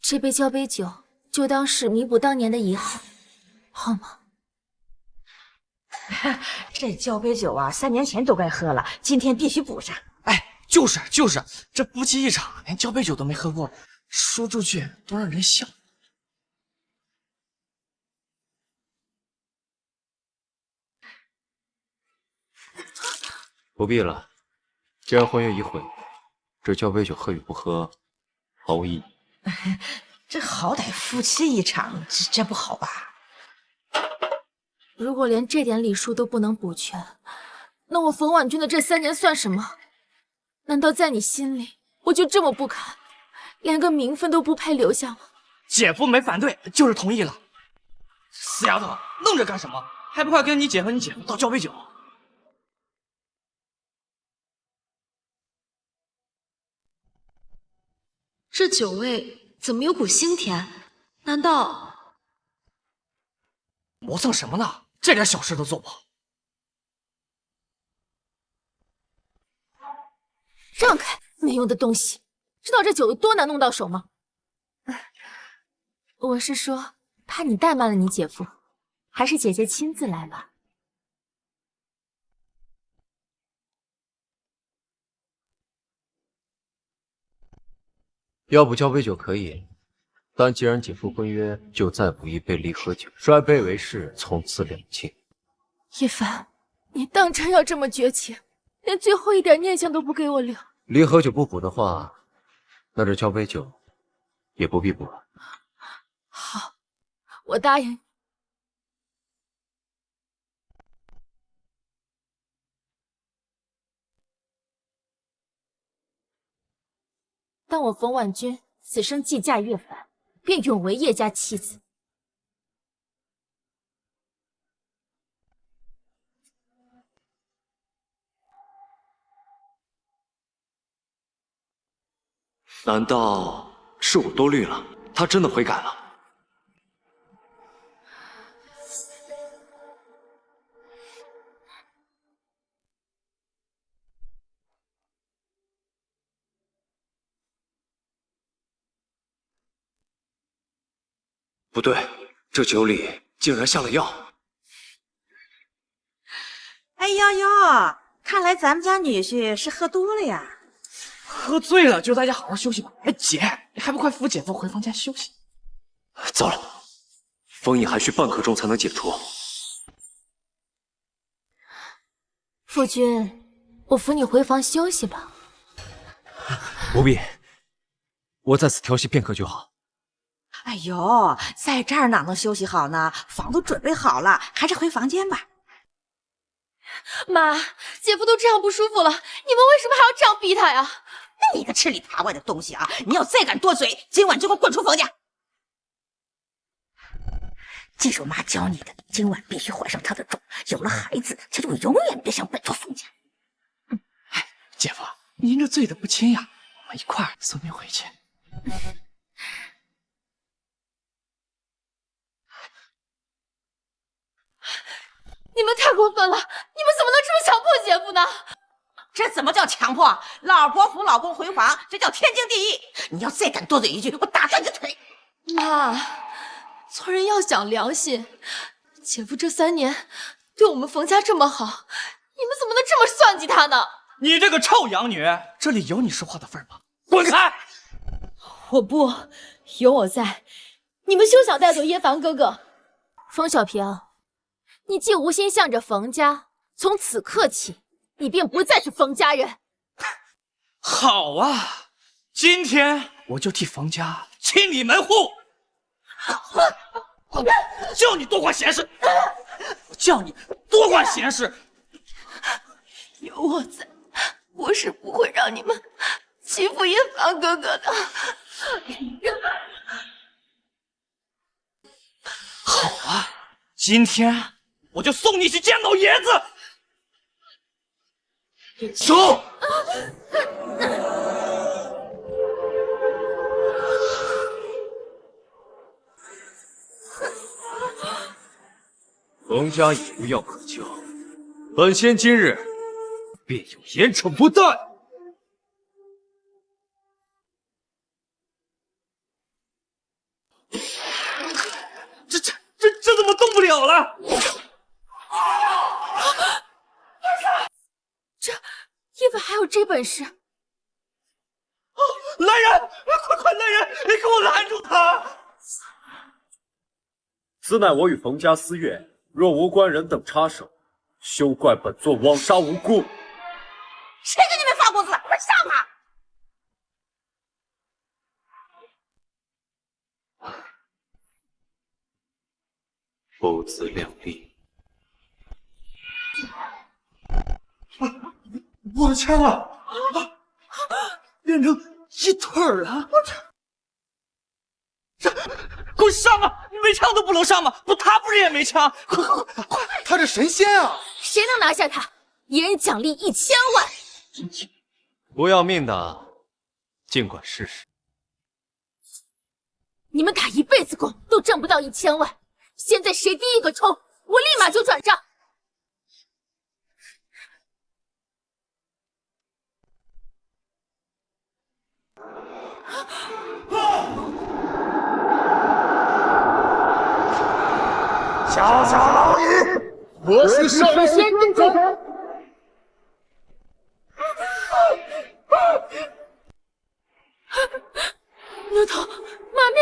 这杯交杯酒，就当是弥补当年的遗憾，好吗？这交杯酒啊，3年前都该喝了，今天必须补上。哎，就是，这夫妻一场，连交杯酒都没喝过，说出去都让人笑。不必了，既然婚约已毁，这交杯酒喝与不喝毫无意义。这好歹夫妻一场，这不好吧？如果连这点礼数都不能补全，那我冯婉君的这3年算什么？难道在你心里，我就这么不堪，连个名分都不配留下吗？姐夫没反对，就是同意了。死丫头，愣着干什么？还不快跟你姐和你姐夫倒交杯酒！这酒味怎么有股腥甜？难道磨蹭什么呢？这点小事都做不好。让开，没用的东西！知道这酒有多难弄到手吗？我是说，怕你怠慢了你姐夫，还是姐姐亲自来吧。要不交杯酒可以，但既然解除婚约，就再补一杯离合酒，摔杯为誓，从此两清。叶凡，你当真要这么绝情，连最后一点念想都不给我留？离合酒不补的话，那这交杯酒也不必补了。好，我答应你。但我冯婉君此生既嫁岳凡，便永为叶家妻子。难道是我多虑了？他真的悔改了？不对，这酒里竟然下了药。哎呦呦，看来咱们家女婿是喝多了呀。喝醉了就在家好好休息吧。哎，姐，你还不快扶姐夫回房间休息？糟了，封印还需半刻钟才能解除。夫君，我扶你回房休息吧。不必，我在此调息片刻就好。哎呦，在这儿哪能休息好呢？房都准备好了，还是回房间吧。妈，姐夫都这样不舒服了，你们为什么还要这样逼他呀？你个吃里扒外的东西啊！你要再敢多嘴，今晚就给我滚出冯家！记住妈教你的，今晚必须怀上他的种，有了孩子，他就永远别想摆脱冯家。哎，姐夫，您这醉得不轻呀，我们一块儿送您回去。你们太过分了！你们怎么能这么强迫姐夫呢？这怎么叫强迫？老婆扶老公回房，这叫天经地义。你要再敢多嘴一句，我打断你的腿！妈，做人要讲良心。姐夫这3年对我们冯家这么好，你们怎么能这么算计他呢？你这个臭养女，这里有你说话的份吗？滚开！我不，有我在，你们休想带走叶凡哥哥。冯小平，你既无心向着冯家，从此刻起，你便不再是冯家人。好啊，今天我就替冯家清理门户。叫你多管闲事，我叫你多管闲事。有我在，我是不会让你们欺负叶凡哥哥的。好啊，今天我就送你去见老爷子。走。冯家已无药可救，本仙今日便有严惩不贷。这怎么动不了了？这叶凡还有这本事？来人！快来人！你给我拦住他！此乃我与冯家私怨，若无官人等插手，休怪本座枉杀无辜。谁给你们发工资了？快上啊！父子两立。我的枪啊！变成一腿儿了！这，给我上啊！你没枪都不能上吗？不，他不是也没枪？快！他是神仙啊！谁能拿下他？一人奖励1000万。不要命的，尽管试试。你们打一辈子工都挣不到1000万，现在谁第一个冲，我立马就转账。小小老矣，我是圣仙之主。牛头马面。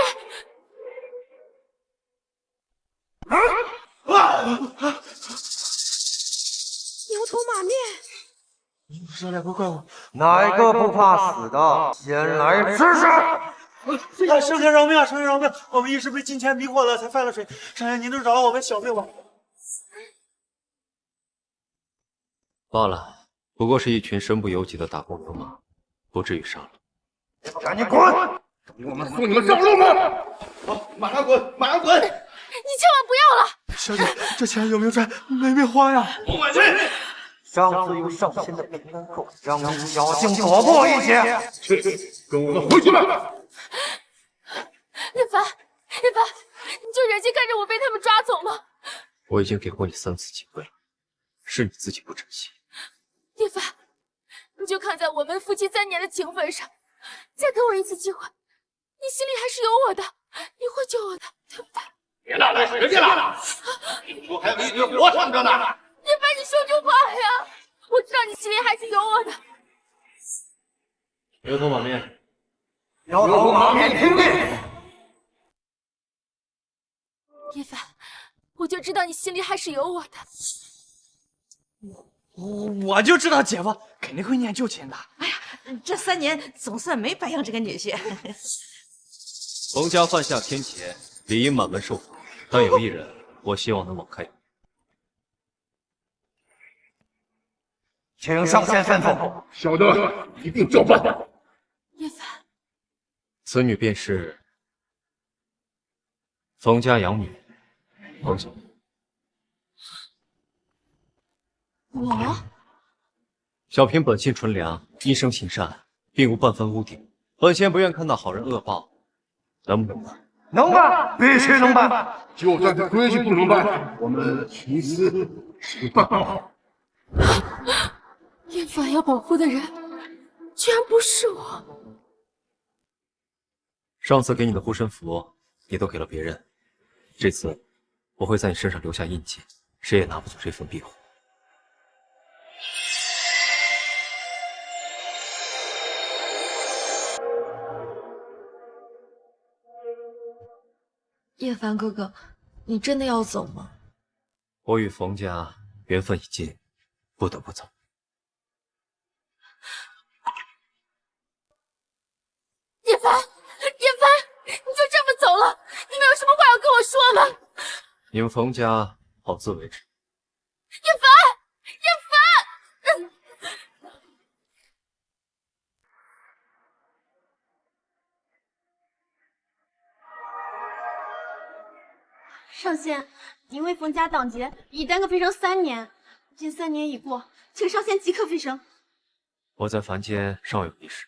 牛头马面，这两个怪物，哪一个不怕死的，先来试试！圣仙饶命啊！圣仙饶命！我们一时被金钱迷惑了，才犯了水。圣仙，您就饶了我们小命吧。罢了，不过是一群身不由己的打工流氓，不至于杀了。赶紧滚！我们送你们上路吗？好，马上滚，马上滚！你千万不要了！小姐，这钱有没有赚？没花呀！洪婉君，上次有上仙的平安扣，让你侥幸躲过一劫。去，跟我们回去吧。叶凡，你就忍心看着我被他们抓走吗？我已经给过你3次机会了，是你自己不珍惜。叶凡，你就看在我们夫妻3年的情分上，再给我一次机会，你心里还是有我的，你会救我的，对不对？别浪费时间了，我还有一堆活撑着呢。叶凡，你说句话呀！我知道你心里还是有我的。牛头马面，牛头马面听令。叶凡，我就知道你心里还是有我的。我就知道姐夫肯定会念旧情的。哎呀，这3年总算没白养这个女婿。冯家犯下天劫，理应满门受罚，但有一人，我希望能网开。请上仙吩咐。小的一定照办。叶凡，此女便是冯家养女冯小。我小平本性纯良，一生行善，并无半分污点。本仙不愿看到好人恶报，能不能办？能办，必须能办。就算这规矩不能办，我们寻思是办好。叶凡要保护的人，居然不是我。上次给你的护身符，你都给了别人，这次我会在你身上留下印记，谁也拿不走这份庇护。叶凡哥哥，你真的要走吗？我与冯家缘分已尽，不得不走。叶凡，你就这么走了？你没有什么话要跟我说吗？你们冯家好自为之。叶凡，上仙，您为冯家挡劫，已耽搁飞升3年，今3年已过，请上仙即刻飞升。我在凡间尚有一事，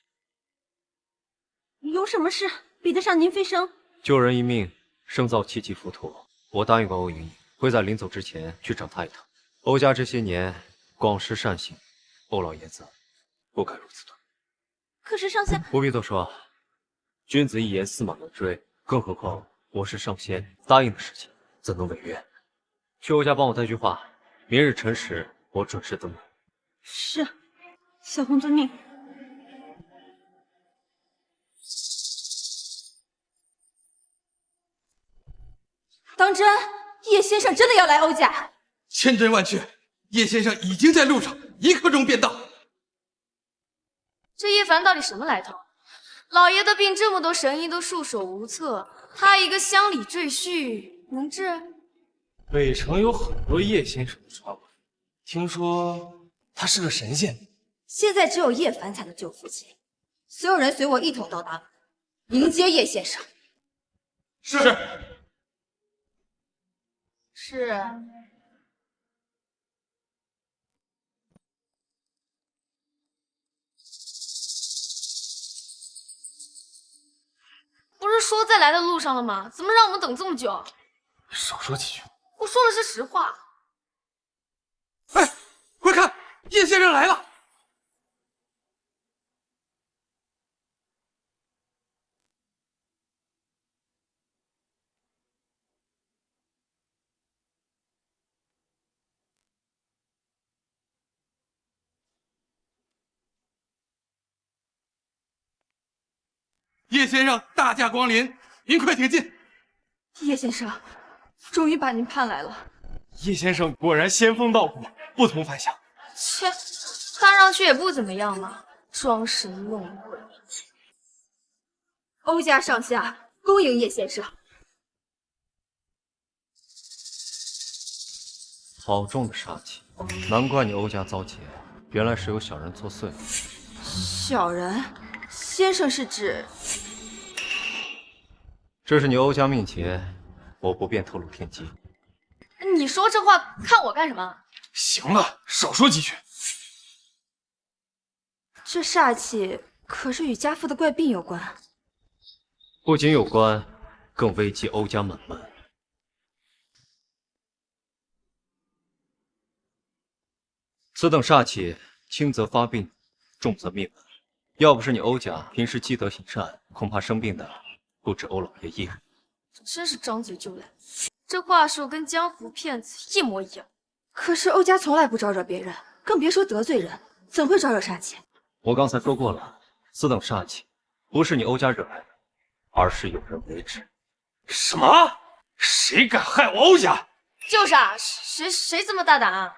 有什么事比得上您飞升？救人一命，胜造7级浮屠。我答应过欧莹莹，会在临走之前去找她一趟。欧家这些年广施善行，欧老爷子不该如此对。可是上仙不必多说，君子一言驷马难追，更何况我是上仙答应的事情，怎能违约？去欧家帮我带句话，明日辰时我准时登门。是，小红遵命。当真？叶先生真的要来欧家？千真万确，叶先生已经在路上，1刻钟便到。这叶凡到底什么来头？老爷的病这么多神医都束手无策，他一个乡里赘婿能治？北城有很多叶先生的传闻，听说他是个神仙。现在只有叶凡才能救父亲，所有人随我一同到达，迎接叶先生。是。是。不是说在来的路上了吗？怎么让我们等这么久？少说几句。我说的是实话。哎，快看，叶先生来了！叶先生大驾光临，您快请进。叶先生，终于把您盼来了。叶先生果然仙风道骨，不同凡响。切，看上去也不怎么样嘛，装神弄鬼。欧家上下恭迎叶先生。好重的杀气，难怪你欧家遭劫，原来是有小人作祟。小人？先生是指？这是你欧家命劫，我不便透露天机。你说这话看我干什么？行了，少说几句。这煞气可是与家父的怪病有关。不仅有关，更危及欧家满门。此等煞气，轻则发病，重则灭门。要不是你欧家平时积德行善，恐怕生病的不止欧老爷一人。真是张嘴就来，这话术跟江湖骗子一模一样。可是欧家从来不招惹别人，更别说得罪人，怎会招惹煞气？我刚才说过了，此等煞气不是你欧家惹来的，而是有人为之。什么？谁敢害我欧家？就是啊，谁这么大胆啊？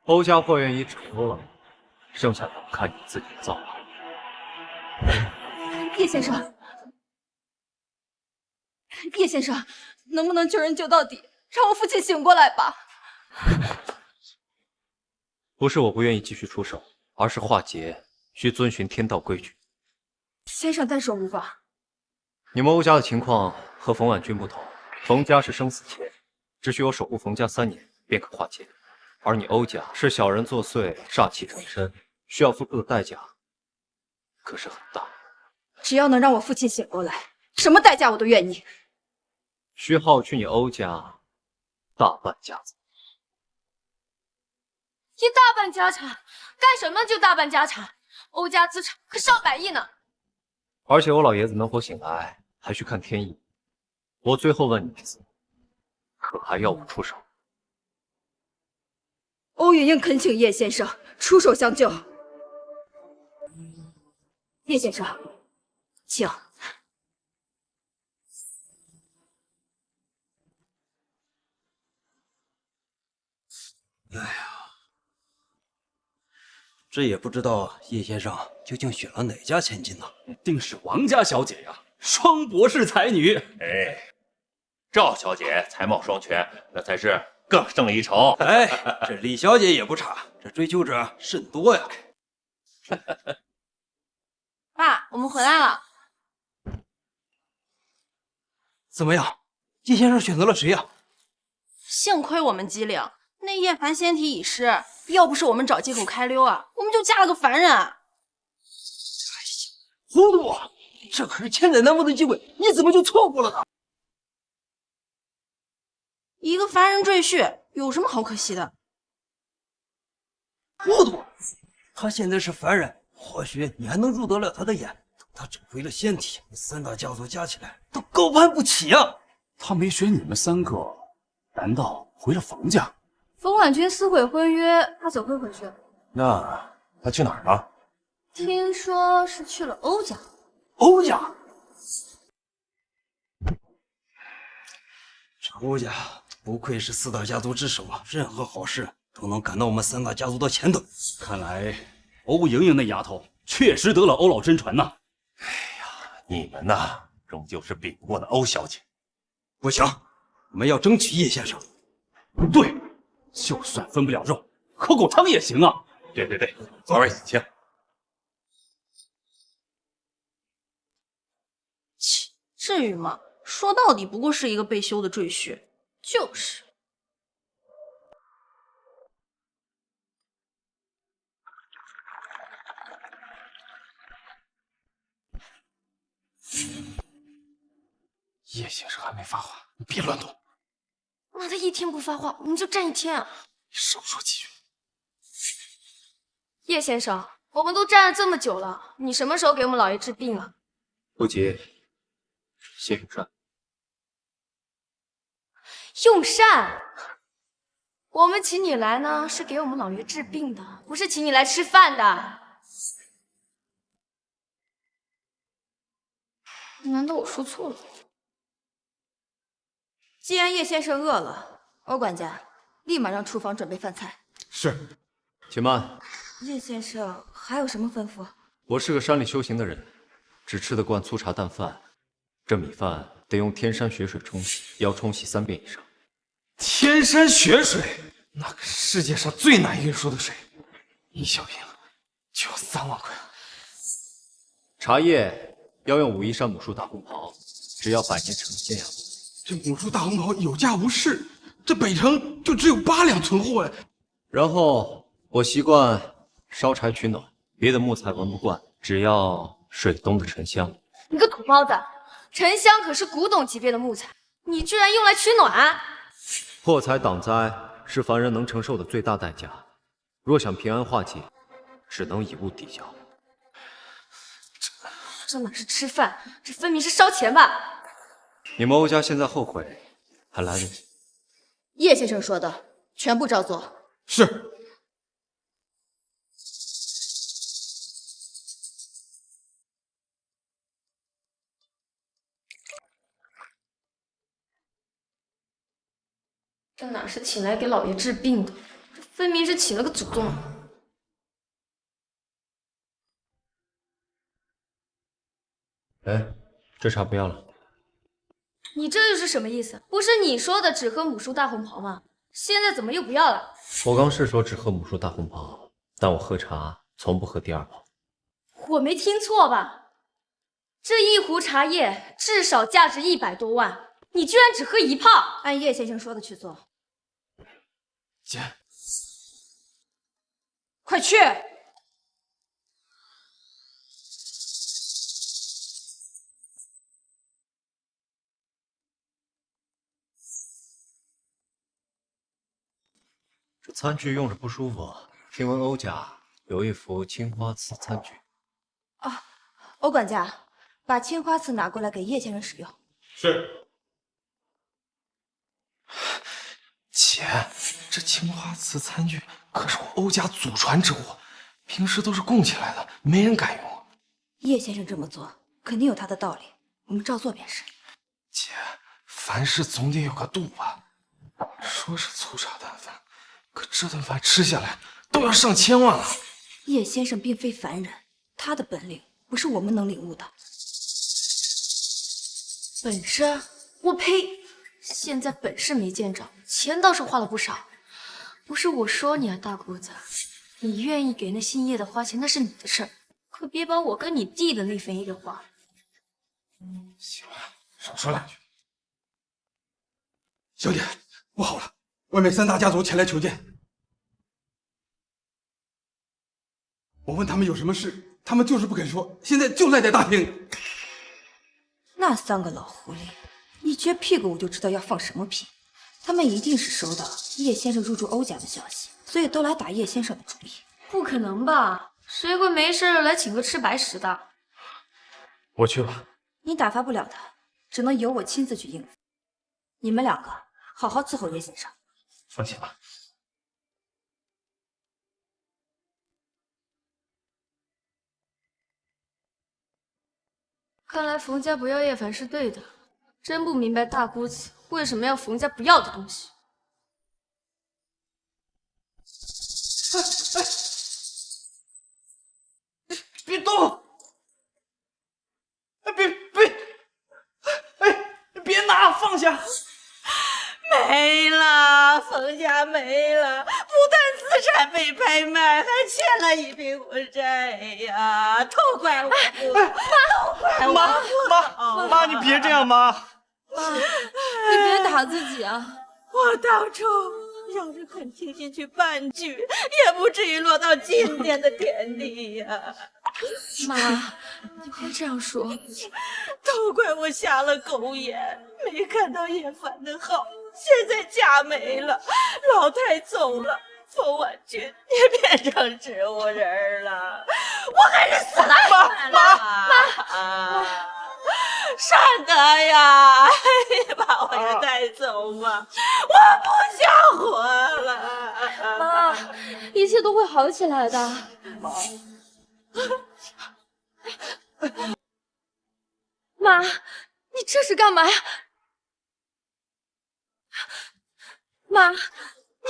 欧家货源已止脱了，剩下的看你自己的造化。叶先生，叶先生，能不能救人救到底，让我父亲醒过来吧？不是我不愿意继续出手，而是化劫需遵循天道规矩。先生但说无妨。你们欧家的情况和冯婉君不同，冯家是生死劫，只需我守护冯家3年便可化劫，而你欧家是小人作祟，煞气缠身，需要付出的代价可是很大。只要能让我父亲醒过来，什么代价我都愿意。需耗去你欧家大半家子。一大半家产，干什么就大半家产？欧家资产可上百亿呢。而且欧老爷子能否醒来，还需看天意。我最后问你一次，可还要我出手？欧云英恳请叶先生出手相救。叶先生，请。哎呀，这也不知道叶先生究竟选了哪家千金呢？定是王家小姐呀，双博士才女。哎，赵小姐才貌双全，那才是更胜一筹。哎，这李小姐也不差，这追求者甚多呀。爸，我们回来了。怎么样？叶先生选择了谁呀？幸亏我们机灵，那叶凡仙体已失，要不是我们找借口开溜啊，我们就嫁了个凡人。糊涂啊！这可是千载难逢的机会，你怎么就错过了呢？一个凡人赘婿，有什么好可惜的？糊涂！他现在是凡人，或许你还能入得了他的眼。等他整回了仙体，3大家族加起来都高攀不起啊！他没选你们3个，难道回了冯家？冯婉君撕毁婚约，他怎会回去？那他去哪儿了？听说是去了欧家。欧家？这欧家不愧是4大家族之首啊，任何好事都能赶到我们3大家族的前头。看来欧莹莹那丫头确实得了欧老真传呐。你们呐，终究是比不过那欧小姐。不行，我们要争取叶先生。对，就算分不了肉，喝口汤也行啊。对，2位请。切，至于吗？说到底不过是一个被休的赘婿。就是。叶先生还没发话，你别乱动。那他一天不发话，我们就站一天啊！你少说几句。叶先生，我们都站了这么久了，你什么时候给我们老爷治病啊？不急，谢永善。用膳，我们请你来呢，是给我们老爷治病的，不是请你来吃饭的。难道我说错了？既然叶先生饿了，欧管家立马让厨房准备饭菜。是，且慢。叶先生还有什么吩咐？我是个山里修行的人，只吃得惯粗茶淡饭，这米饭得用天山雪水冲洗，要冲洗3遍以上。天山雪水，那可是世界上最难运输的水。一小瓶就要3万块。茶叶要用武夷山母树大红袍，只要100年成仙呀。这母树大红袍有价无市，这北城就只有8两存货呀。然后我习惯烧柴取暖，别的木材闻不惯，只要水东的沉香。你个土包子，沉香可是古董级别的木材，你居然用来取暖？破财挡灾是凡人能承受的最大代价，若想平安化解，只能以物抵交。这哪是吃饭，这分明是烧钱吧？你们欧家现在后悔还来得及。叶先生说的，全部照做。是。这哪是请来给老爷治病的，这分明是请了个祖宗。哎，这茶不要了。你这又是什么意思？不是你说的只喝母树大红袍吗？现在怎么又不要了？我刚是说只喝母树大红袍，但我喝茶从不喝第2泡。我没听错吧？这一壶茶叶至少价值100多万，你居然只喝1泡？按叶先生说的去做。姐，快去！这餐具用着不舒服，听闻欧家有一副青花瓷餐具。啊，欧管家，把青花瓷拿过来给叶先生使用。是。姐，这青花瓷餐具可是我欧家祖传之物，平时都是供起来的，没人敢用。叶先生这么做肯定有他的道理，我们照做便是。姐，凡事总得有个度吧。说是粗茶淡饭，可这顿饭吃下来都要上千万了。叶先生并非凡人，他的本领不是我们能领悟的。本事？我呸！现在本事没见着，钱倒是花了不少。不是我说你啊，大姑子，你愿意给那姓叶的花钱那是你的事儿，可别把我跟你弟的那份也给花了。行了，少说2句。小姐，不好了，外面3大家族前来求见。我问他们有什么事，他们就是不肯说，现在就赖在大厅。那3个老狐狸，一撅屁股我就知道要放什么屁。他们一定是收到叶先生入住欧家的消息，所以都来打叶先生的主意。不可能吧？谁会没事来请个吃白食的？我去了。你打发不了他，只能由我亲自去应付。你们2个好好伺候叶先生。放心吧。看来冯家不要叶凡是对的，真不明白大姑子为什么要冯家不要的东西。别动！别拿，放下！没了，冯家没了，不但资产被拍卖，还欠了一笔股债呀！都怪我，都怪我！妈，你别这样，妈！妈，你别打自己啊！我当初要是肯听进去半句，也不至于落到今天的田地呀！妈，你别这样说，都怪我瞎了狗眼，没看到叶凡的好。现在家没了，老太走了，冯婉君也变成植物人了，我还是死了算了。妈，善德呀，你把我也带走吧，我不想活了。妈，一切都会好起来的。妈，你这是干嘛呀？妈，你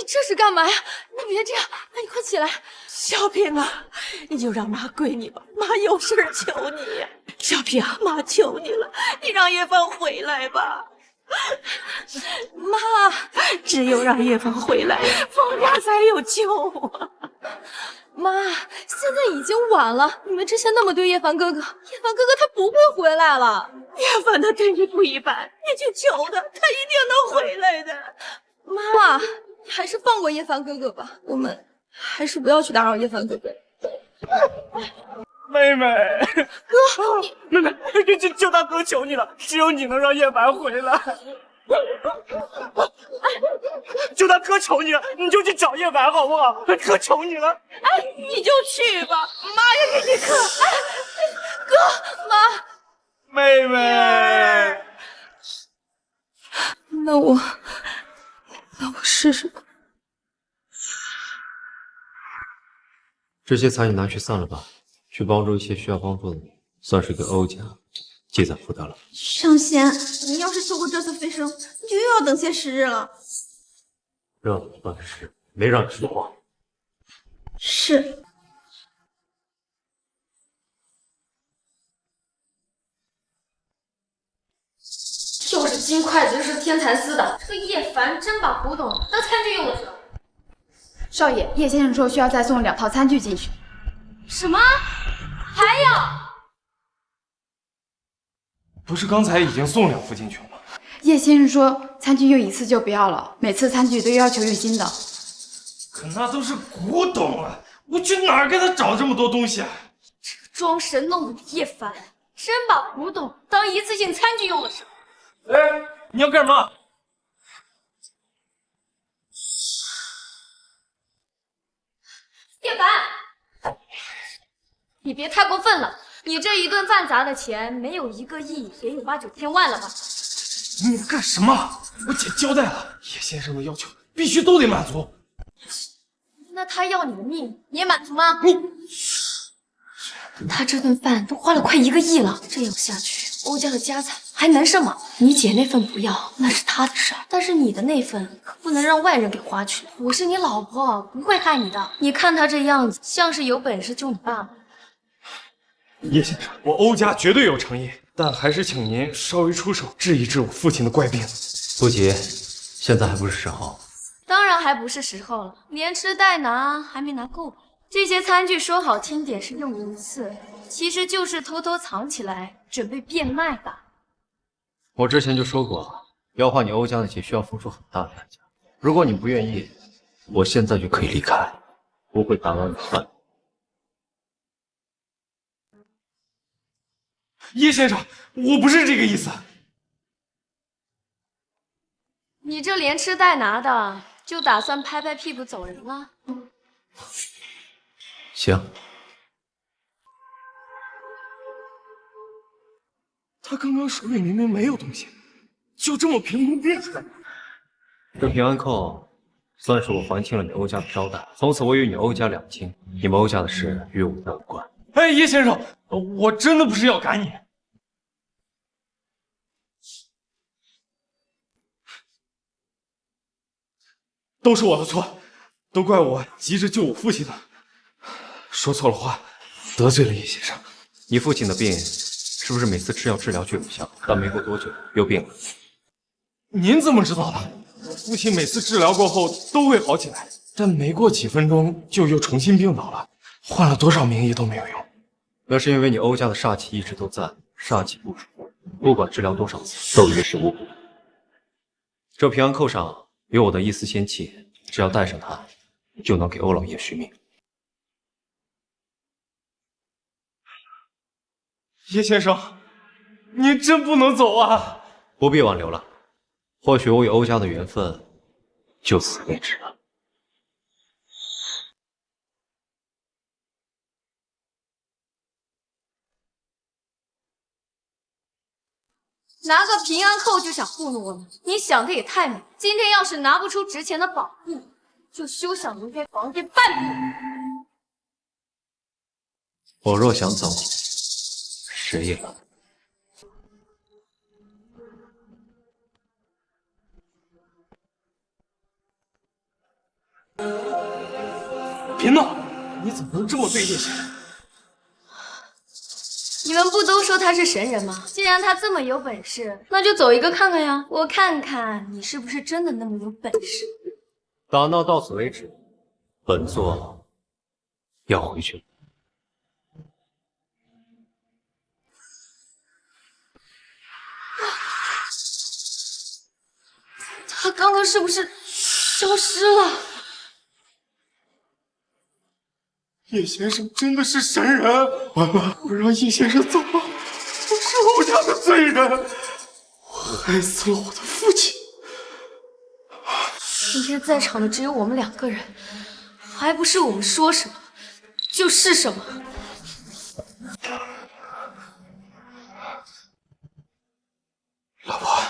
这是干嘛呀？你别这样，你快起来。小平啊，你就让妈归你吧，妈有事求你呀。小平，妈求你了，你让叶凡回来吧。妈，只有让叶凡回来，冯家才有救啊。妈，现在已经晚了，你们之前那么对叶凡哥哥，叶凡哥哥他不会回来了。叶凡他对你不一般，你去求他，他一定能回来的。妈，你还是放过叶凡哥哥吧，我们还是不要去打扰叶凡哥哥。妹妹，哥，妹妹，就大哥求你了，只有你能让叶凡回来。就大哥求你了，你就去找叶凡好不好？哥求你了，哎，你就去吧，妈也给你看。哎，哥，妈，妹妹，那我试试吧。这些财你拿去散了吧，去帮助一些需要帮助的人，算是给欧家积攒福德了。上仙，你要是休过这次飞升，你就又要等些时日了。让你办事，没让你说话。是。又是金筷子，又是天蚕丝的，这个叶凡真把古董当餐具用了是吧？少爷，叶先生说需要再送2套餐具进去。什么？还要？不是刚才已经送2副进去了吗？叶先生说餐具用一次就不要了，每次餐具都要求用新的。可那都是古董啊，我去哪儿给他找这么多东西啊？这个装神弄鬼的叶凡，真把古董当一次性餐具用了是吧？哎，你要干什么？叶凡，你别太过分了，你这一顿饭砸的钱，没有1个亿，也有8、9千万了吧？你干什么？我姐交代了，叶先生的要求必须都得满足。那他要你的命，你也满足吗？他这顿饭都花了快1个亿了，这样下去，欧家的家产还能剩吗？你姐那份不要，那是她的事儿，但是你的那份可不能让外人给花去。我是你老婆，不会害你的。你看他这样子，像是有本事救你爸吗？叶先生，我欧家绝对有诚意，但还是请您稍微出手治一治我父亲的怪病。不急，现在还不是时候。当然还不是时候了，连吃带拿还没拿够吧？这些餐具说好听点是用一次，其实就是偷偷藏起来，准备变卖吧。我之前就说过，要花你欧家的钱需要付出很大的代价。如果你不愿意，我现在就可以离开，不会打扰你饭。叶先生，我不是这个意思。你这连吃带拿的，就打算拍拍屁股走人了？行。他刚刚手里明明没有东西，就这么凭空变出来。这平安扣算是我还清了你欧家的招待，从此我与你欧家两清，你们欧家的事与我再无关。哎，叶先生，我真的不是要赶你。都是我的错，都怪我急着救我父亲的，说错了话，得罪了叶先生。你父亲的病是不是每次吃药治疗就有效，但没过多久又病了？您怎么知道的？我父亲每次治疗过后都会好起来，但没过几分钟就又重新病倒了，换了多少名医都没有用。那是因为你欧家的煞气一直都在，煞气不除，不管治疗多少次都于事无补。这平安扣上有我的一丝仙气，只要带上它，就能给欧老爷续命。叶先生，您真不能走啊！不必挽留了，或许我与欧家的缘分就此为止了。拿个平安扣就想糊弄我们，你想的也太美。今天要是拿不出值钱的宝物，就休想离开房间半步。我若想走，谁也拦。别闹！你怎么能这么对叶先生？你们不都说他是神人吗？既然他这么有本事，那就走一个看看呀！我看看你是不是真的那么有本事。打闹到此为止，本座要回去了。他刚刚是不是消失了？叶先生真的是神人！完了，我让叶先生走了，我是欧家的罪人，我害死了我的父亲。今天在场的只有我们2个人，还不是我们说什么就是什么。老婆，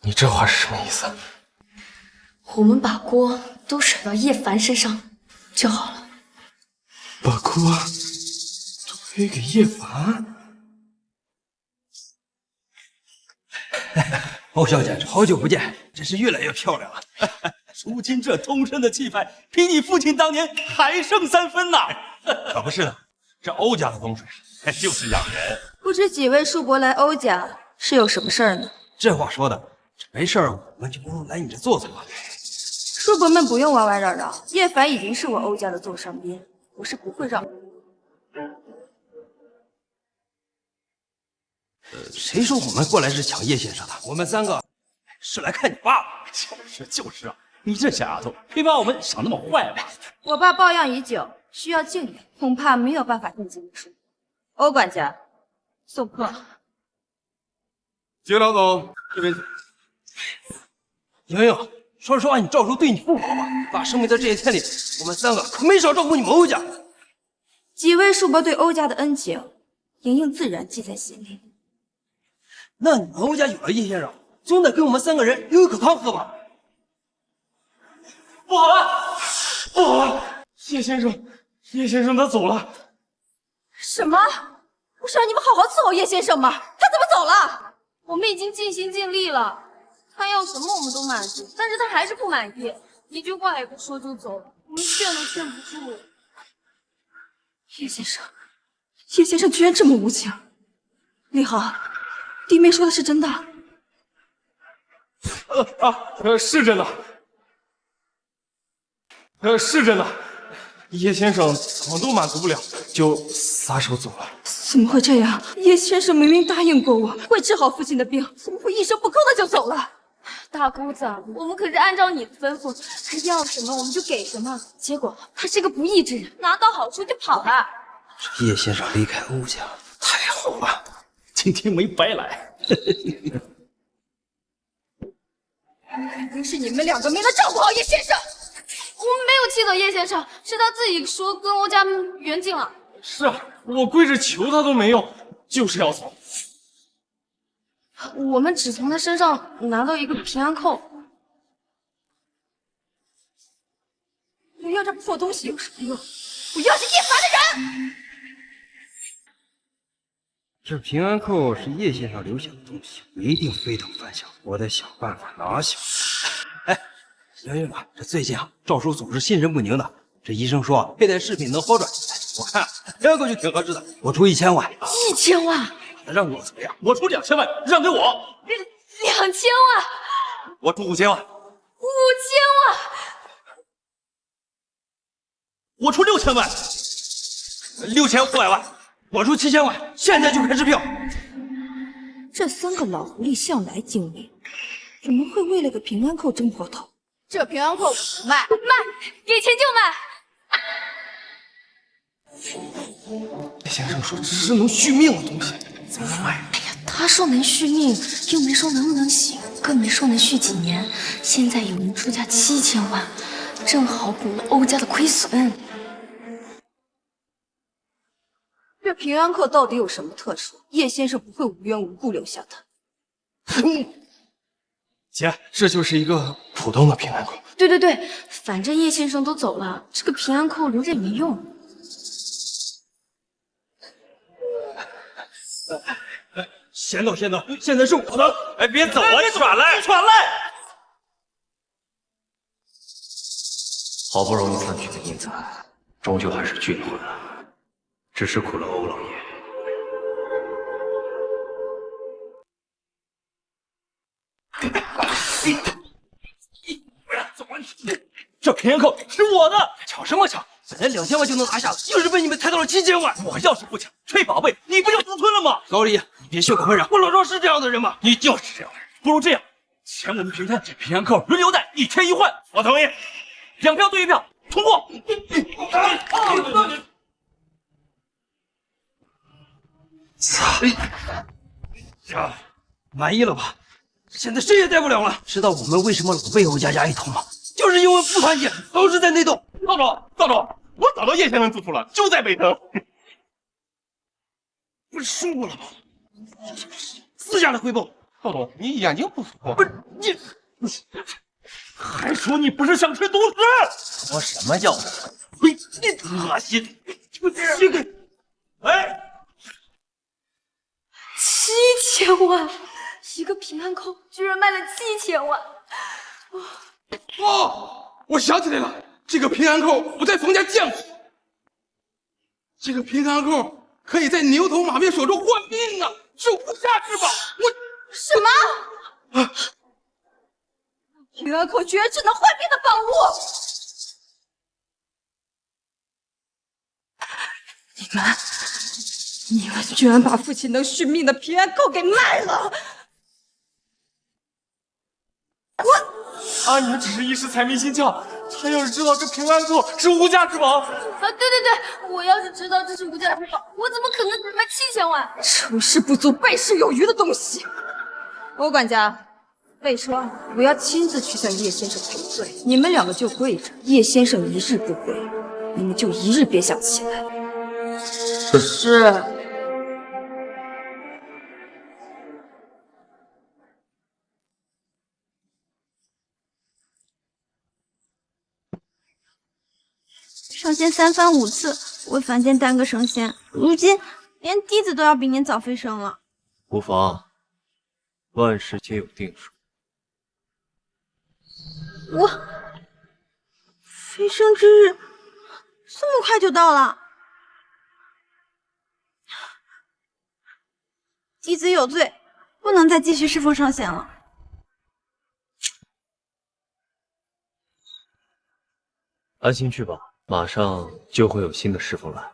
你这话是什么意思？我们把锅都甩到叶凡身上就好了。把锅推给叶凡？欧小姐，好久不见，真是越来越漂亮了。如今这通身的气派，比你父亲当年还胜3分呐！可不是呢，这欧家的风水就是养人。不知几位叔伯来欧家是有什么事儿呢？这话说的，没事儿我们就不用来你这坐坐了。叔伯们不用弯弯绕绕，叶凡已经是我欧家的座上宾，我是不会让。谁说我们过来是抢叶先生的？我们3个是来看你爸爸。就是啊，你这小丫头没把我们想那么坏吧？我爸抱恙已久，需要静养，恐怕没有办法进京书。欧管家，送客。景老总，这边请。莹莹，说实话，你赵叔对你不好吧？爸生病的这些天里，我们3个可没少照顾你们欧家。几位叔伯对欧家的恩情，莹莹自然记在心里。那你们欧家有了叶先生，总得给我们3个人留一口汤喝吧？不好了，不好了！叶先生他走了。什么？不是让你们好好伺候叶先生吗？他怎么走了？我们已经尽心尽力了，他要什么我们都满足，但是他还是不满意，一句话也不说就走了，我们劝都劝不住。叶先生居然这么无情！李豪，弟妹说的是真的？是真的。是真的。叶先生怎么都满足不了，就撒手走了。怎么会这样？叶先生明明答应过我会治好父亲的病，怎么会一声不吭的就走了？大姑子，我们可是按照你的吩咐，他要什么我们就给什么。结果他是个不义之人，拿到好处就跑了。这叶先生离开欧家太好了，今天没白来。肯定是你们2个没能照顾好叶先生。我们没有气走叶先生，是他自己说跟欧家缘尽了。是啊，我跪着求他都没用，就是要走。我们只从他身上拿到一个平安扣。我要这破东西有什么用？我要是叶凡的人。这平安扣是叶先生留下的东西，一定非同凡响，我得想办法拿下。哎，莹莹啊，这最近啊，赵叔总是心神不宁的。这医生说佩戴饰品能好转起来，我看平安扣就挺合适的。我出1000万。1000万？让我怎么样？我出2000万，让给我。2000万？我出5000万。5000万？我出6000万。6500万。我出7000万，现在就开支票。这3个老狐狸向来精明，怎么会为了个平安扣争破头？这平安扣我不卖，给钱就卖。叶先生说这是能续命的东西，怎么能卖？哎呀，他说能续命，又没说能不能行，更没说能续几年。现在有人出价7000万，正好补了欧家的亏损。这平安扣到底有什么特殊？叶先生不会无缘无故留下的。姐，这就是一个普通的平安扣。对，反正叶先生都走了，这个平安扣留着也没用。先走，现在是我的。哎，别走啊！你耍赖！好不容易攒取的银子，终究还是聚了回来，只是苦了欧老爷。这平安扣是我的，抢什么抢？本来2000万就能拿下了，硬是被你们抬到了7000万。我要是不抢崔宝贝，你不就独吞了吗？高丽，你别血口喷人，我老赵是这样的人吗？你就是这样的人。不如这样，钱我们平摊，平安扣轮流带，1天1换。我同意，2票对1票，通过。操！满意了吧？现在谁也带不了了。知道我们为什么老被欧家一统吗？就是因为不团结，都是在内斗。道主，我找到叶先生住处了，就在北城。不是说过了吗？私下来汇报。道主，你眼睛不错。不是你，还说你不是想吃独食？说什么叫呸！你恶心！这个，哎，7000万，一个平安扣居然卖了7000万！哦，我想起来了，这个平安扣我在冯家见过。这个平安扣可以在牛头马面手中换命啊，是无价之宝。什么？平安扣居然只能换命的宝物！你们居然把父亲能续命的平安扣给卖了！你们只是一时财迷心窍，他要是知道这平安扣是无价之宝，对，我要是知道这是无价之宝，我怎么可能只卖7000万？成事不足败事有余的东西！欧管家，备车，我要亲自去向叶先生赔罪。你们2个就跪着，叶先生一日不归，你们就一日别想起来。是。上仙3番5次，为凡间担个升仙，如今连弟子都要比您早飞升了。无妨，万事皆有定数。我飞升之日这么快就到了，弟子有罪，不能再继续侍奉上仙了。安心去吧，马上就会有新的侍奉来。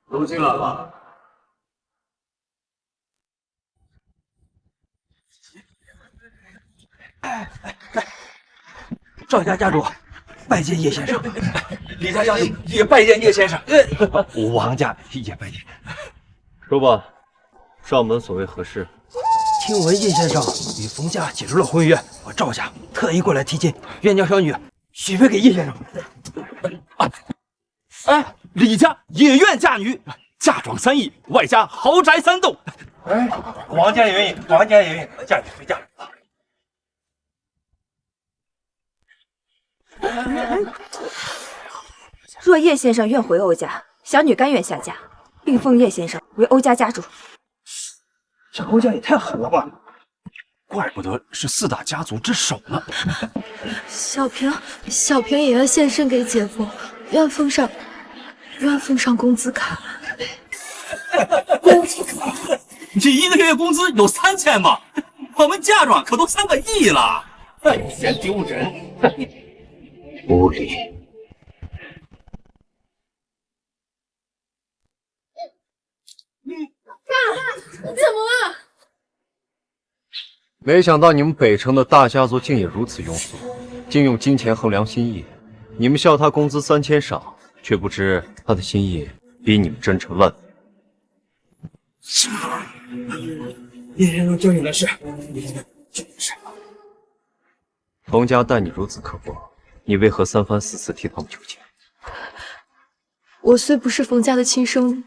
都进来吧。赵家家主拜见叶先生，李家家主也拜见叶先生，王家也拜见。说吧，上门所谓何事？听闻叶先生与冯家解除了婚约，我赵家特意过来提亲，愿将小女许配给叶先生。李家也愿嫁女，嫁妆3亿，外加豪宅3栋。王家也愿意，王家也愿意，嫁女随嫁。若叶先生愿回欧家，小女甘愿下嫁，并封叶先生为欧家家主。这欧家也太狠了吧！怪不得是4大家族之首呢。小平也要献身给姐夫，愿奉上工资卡。你1个月工资有3000吗？我们嫁妆可都3个亿了，嫌丢人！无礼！怎么了？没想到你们北城的大家族竟也如此庸俗，竟用金钱衡量心意。你们笑他工资3000少，却不知他的心意比你们真诚万倍。叶先生交你的事，交你的事。冯家待你如此刻薄，你为何3番4次替他们求情？我虽不是冯家的亲生女，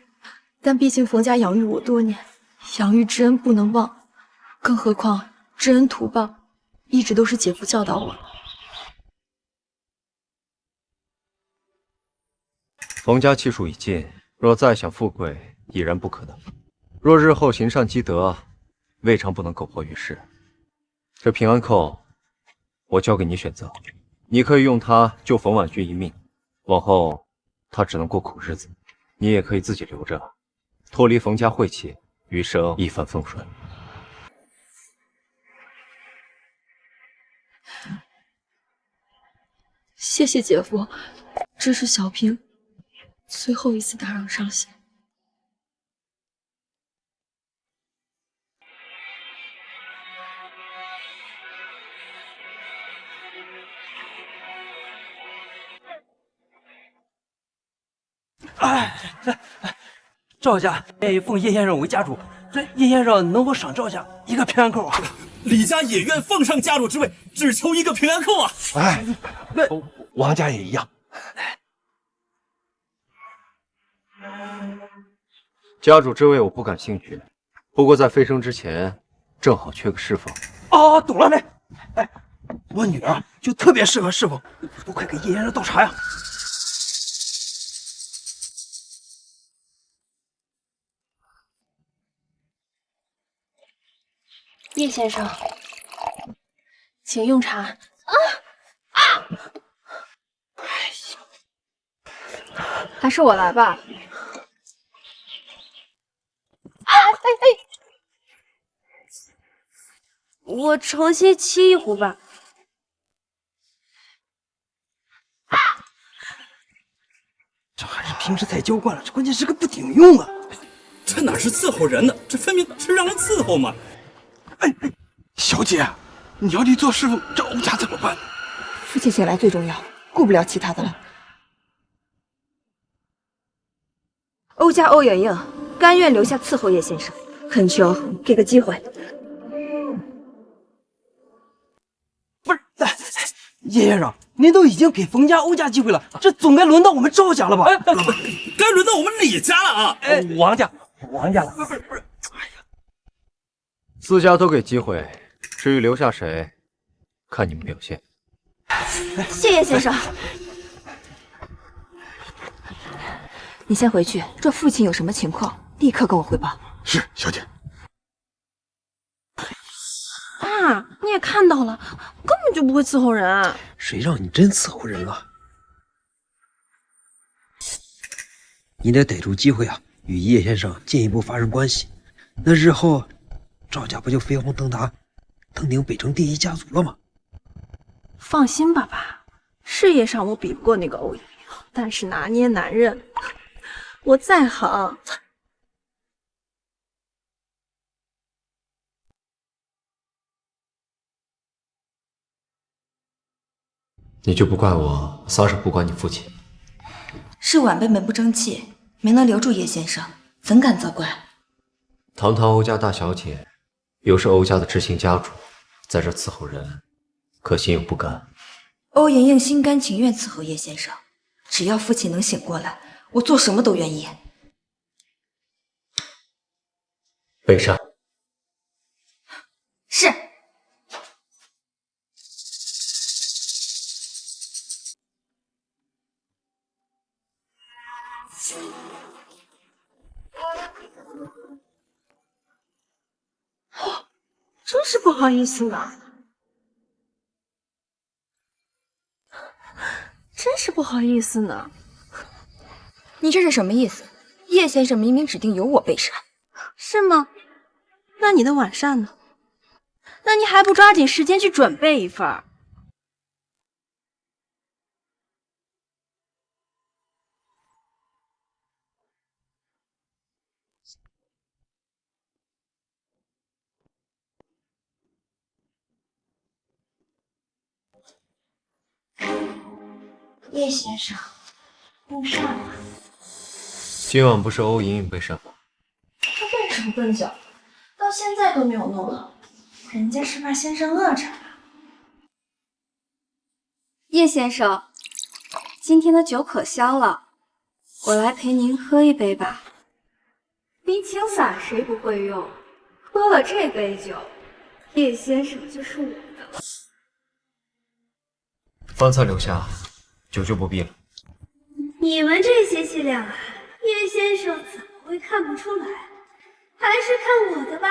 但毕竟冯家养育我多年，养育之恩不能忘。更何况知恩图报，一直都是姐夫教导我。冯家气数已尽，若再想富贵，已然不可能。若日后行善积德，未尝不能苟活于世。这平安扣，我交给你选择，你可以用它救冯婉君一命，往后他只能过苦日子，你也可以自己留着，脱离冯家晦气，余生一帆风顺。谢谢姐夫，这是小平最后一次打扰上仙。赵家愿意奉叶先生为家主，这叶先生能否赏赵家一个平安扣啊？李家也愿奉上家主之位，只求一个平安扣啊！哎，王家也一样。家主之位我不感兴趣，不过在飞升之前，正好缺个侍奉。哦，懂了嘞。哎，我女儿就特别适合侍奉，都快给叶先生倒茶呀。叶先生，请用茶。还是我来吧。我重新沏一壶吧。这还是平时菜浇惯了，这关键是个不顶用啊！这哪是伺候人呢？这分明是让人伺候嘛！小姐，你要去做师傅，这欧家怎么办？父亲醒来最重要，顾不了其他的了。欧家欧莹莹甘愿留下伺候叶先生，恳求给个机会。不是，叶先生，您都已经给冯家、欧家机会了，这总该轮到我们赵家了吧？该轮到我们李家了啊！王家了。不是，四家都给机会，至于留下谁，看你们表现。谢叶先生，你先回去，这父亲有什么情况，立刻跟我汇报。是，小姐。爸，你也看到了，根本就不会伺候人。谁让你真伺候人了？你得逮住机会啊，与叶先生进一步发生关系。那日后，赵家不就飞黄腾达，登顶北城第一家族了吗？放心吧，爸，事业上我比不过那个欧莹莹，但是拿捏男人，我再好。你就不怪我撒手不管你父亲？是晚辈们不争气，没能留住叶先生，怎敢责怪？堂堂欧家大小姐，又是欧家的知心家主，在这伺候人，可心有不甘。欧莹莹心甘情愿伺候叶先生，只要父亲能醒过来，我做什么都愿意。北山，是。真是不好意思呢，真是不好意思呢。你这是什么意思？叶先生明明指定由我备膳，是吗？那你的晚膳呢？那你还不抓紧时间去准备一份儿？叶先生，用膳吧。今晚不是欧莹莹备膳吗？他笨手笨脚，到现在都没有弄好，人家是怕先生饿着了。叶先生，今天的酒可香了，我来陪您喝一杯吧。冰清散谁不会用？喝了这杯酒，叶先生就是我的了。饭菜留下，酒就不必了。你们这些伎俩，叶先生怎么会看不出来？还是看我的吧。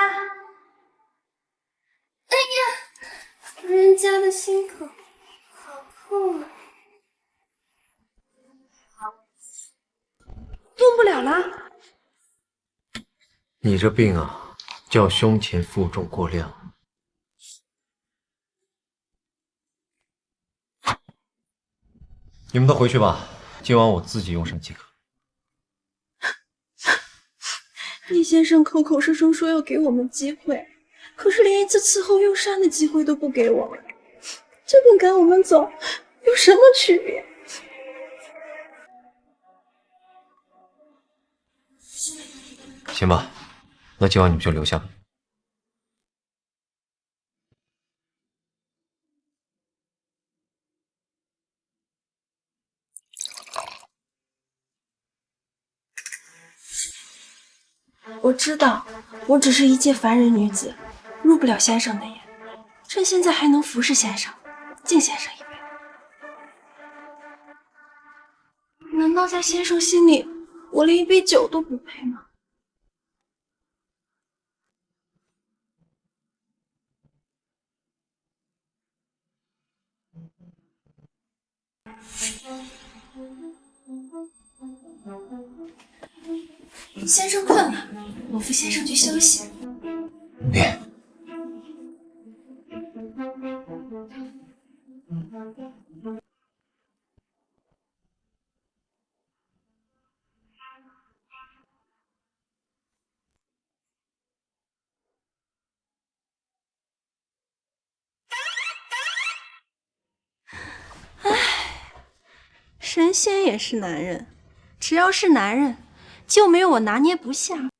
哎呀，人家的心口好痛啊！动不了了。你这病啊，叫胸前负重过量。你们都回去吧，今晚我自己用膳即可。叶先生口口声声说要给我们机会，可是连一次伺候用膳的机会都不给我们，这跟赶我们走有什么区别？行吧，那今晚你们就留下吧。我知道，我只是一介凡人女子，入不了先生的眼。趁现在还能服侍先生，敬先生一杯。难道在先生心里，我连一杯酒都不配吗？先生困了，我扶先生去休息。别。神仙也是男人，只要是男人，就没有我拿捏不下。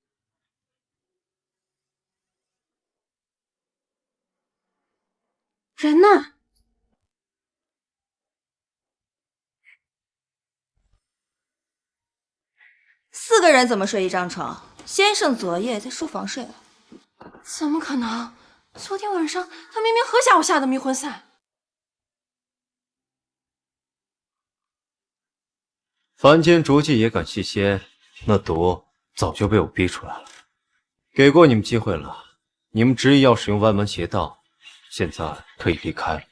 人呢？4个人怎么睡一张床？先生昨夜在书房睡了。怎么可能？昨天晚上他明明喝下我下的迷魂散。凡间浊迹也敢戏仙，那毒早就被我逼出来了。给过你们机会了，你们执意要使用歪门邪道，现在可以离开了。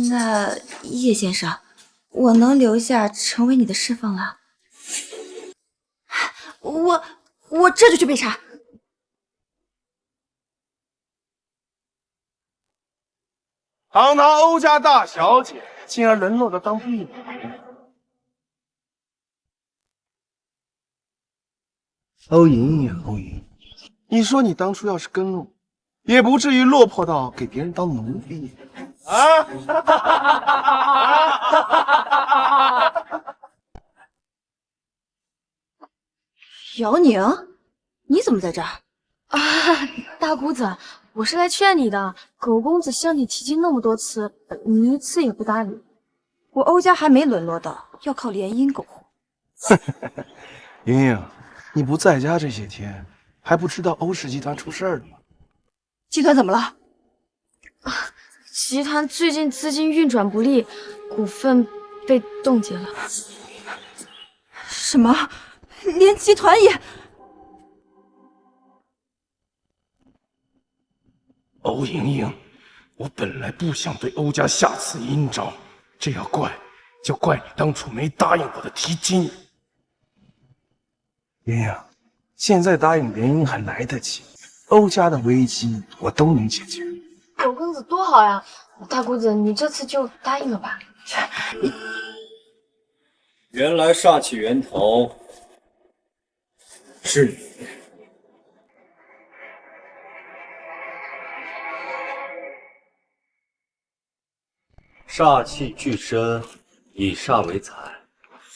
那叶先生，我能留下成为你的侍奉了？我这就去备茶。堂堂欧家大小姐，竟然沦落到当婢女。欧莹莹，欧莹莹，你说你当初要是跟路，也不至于落魄到给别人当奴婢啊！姚宁，你怎么在这儿？啊，大姑子，我是来劝你的。狗公子向你提亲那么多次，你一次也不搭理。我欧家还没沦落到要靠联姻苟活。莹莹，你不在家这些天，还不知道欧氏集团出事儿了吗？集团怎么了？啊，集团最近资金运转不利，股份被冻结了。什么？连集团也……欧莹莹，我本来不想对欧家下此阴招，这要怪就怪你当初没答应我的提亲。莹莹，现在答应联姻还来得及，欧家的危机我都能解决。狗公子多好呀！大姑子，你这次就答应了吧。原来煞气源头是你。煞气聚身，以煞为财。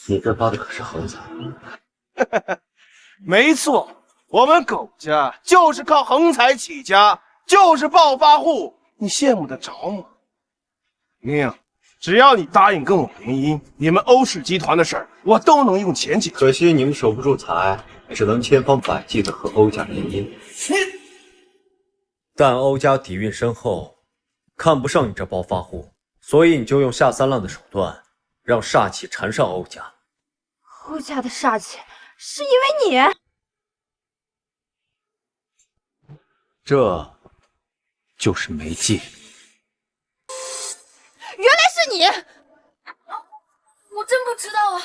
你这发的可是横财。没错，我们苟家就是靠横财起家，就是暴发户，你羡慕得着吗？莹莹，只要你答应跟我联姻，你们欧氏集团的事儿我都能用钱解决。可惜你们守不住财，只能千方百计的和欧家联姻。但欧家底蕴深厚，看不上你这暴发户，所以你就用下三滥的手段，让煞气缠上欧家。欧家的煞气是因为你？这就是媒介。你！我真不知道啊。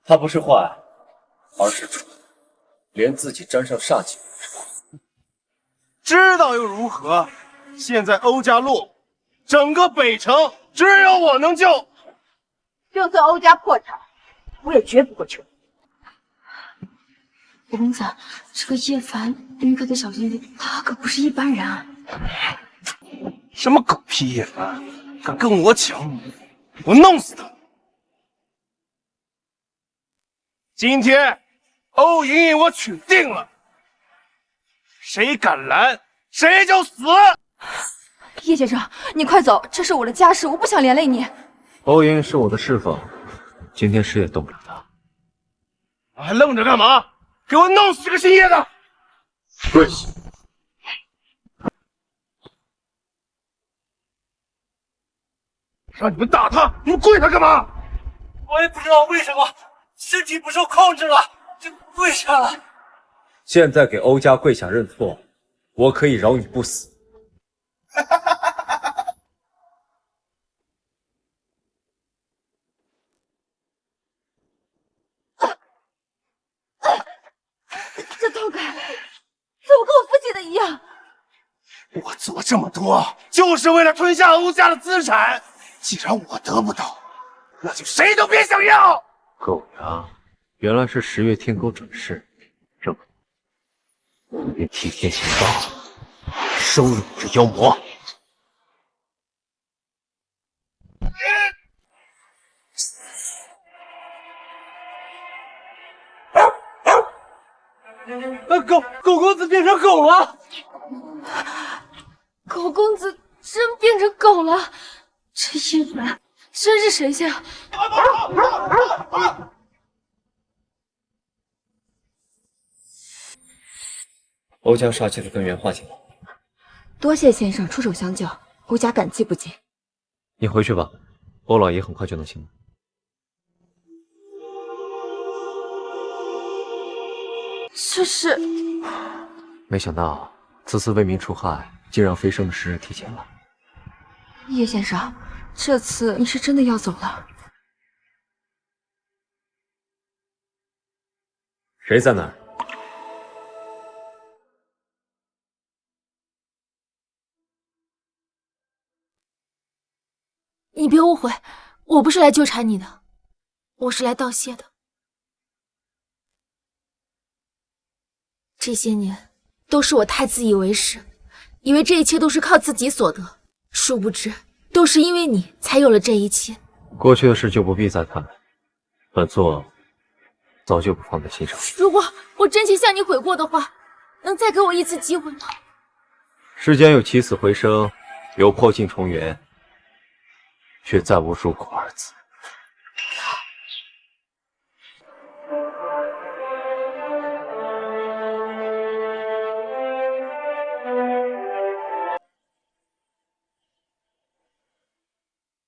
他不是坏，而是蠢，连自己沾上煞气都不知道。知道又如何？现在欧家落伍，整个北城只有我能救。就算欧家破产，我也绝不会求。五公子，这个叶凡林哥的小兄弟，他可不是一般人啊！什么狗屁叶凡，敢跟我抢女人，我弄死他！今天欧莹莹我娶定了，谁敢拦，谁就死！叶先生，你快走，这是我的家事，我不想连累你。欧莹莹是我的侍奉，今天谁也动不了她。还愣着干嘛？给我弄死这个姓叶的！跪下！让你们打他，你们跪他干嘛？我也不知道为什么，身体不受控制了，就跪下了。现在给欧家跪下认错，我可以饶你不死。这痛感怎么跟我父亲的一样？我做这么多，就是为了吞下欧家的资产。既然我得不到，那就谁都别想要。狗牙，原来是10月天狗转世，这么便替天行道，收了你这妖魔。狗公子变成狗了！狗公子真变成狗了，这叶凡真是神仙啊！欧家煞气的根源化解了，多谢先生出手相救，欧家感激不尽。你回去吧，欧老爷很快就能醒了。这是……没想到此次为民除害，竟让飞升的时日提前了。叶先生，这次你是真的要走了？谁在那儿？你别误会，我不是来纠缠你的，我是来道谢的。这些年都是我太自以为是，以为这一切都是靠自己所得，殊不知都是因为你才有了这一切。过去的事就不必再谈，本座早就不放在心上。如果我真心向你悔过的话，能再给我一次机会吗？世间有起死回生，有破镜重圆，却再无入口二字。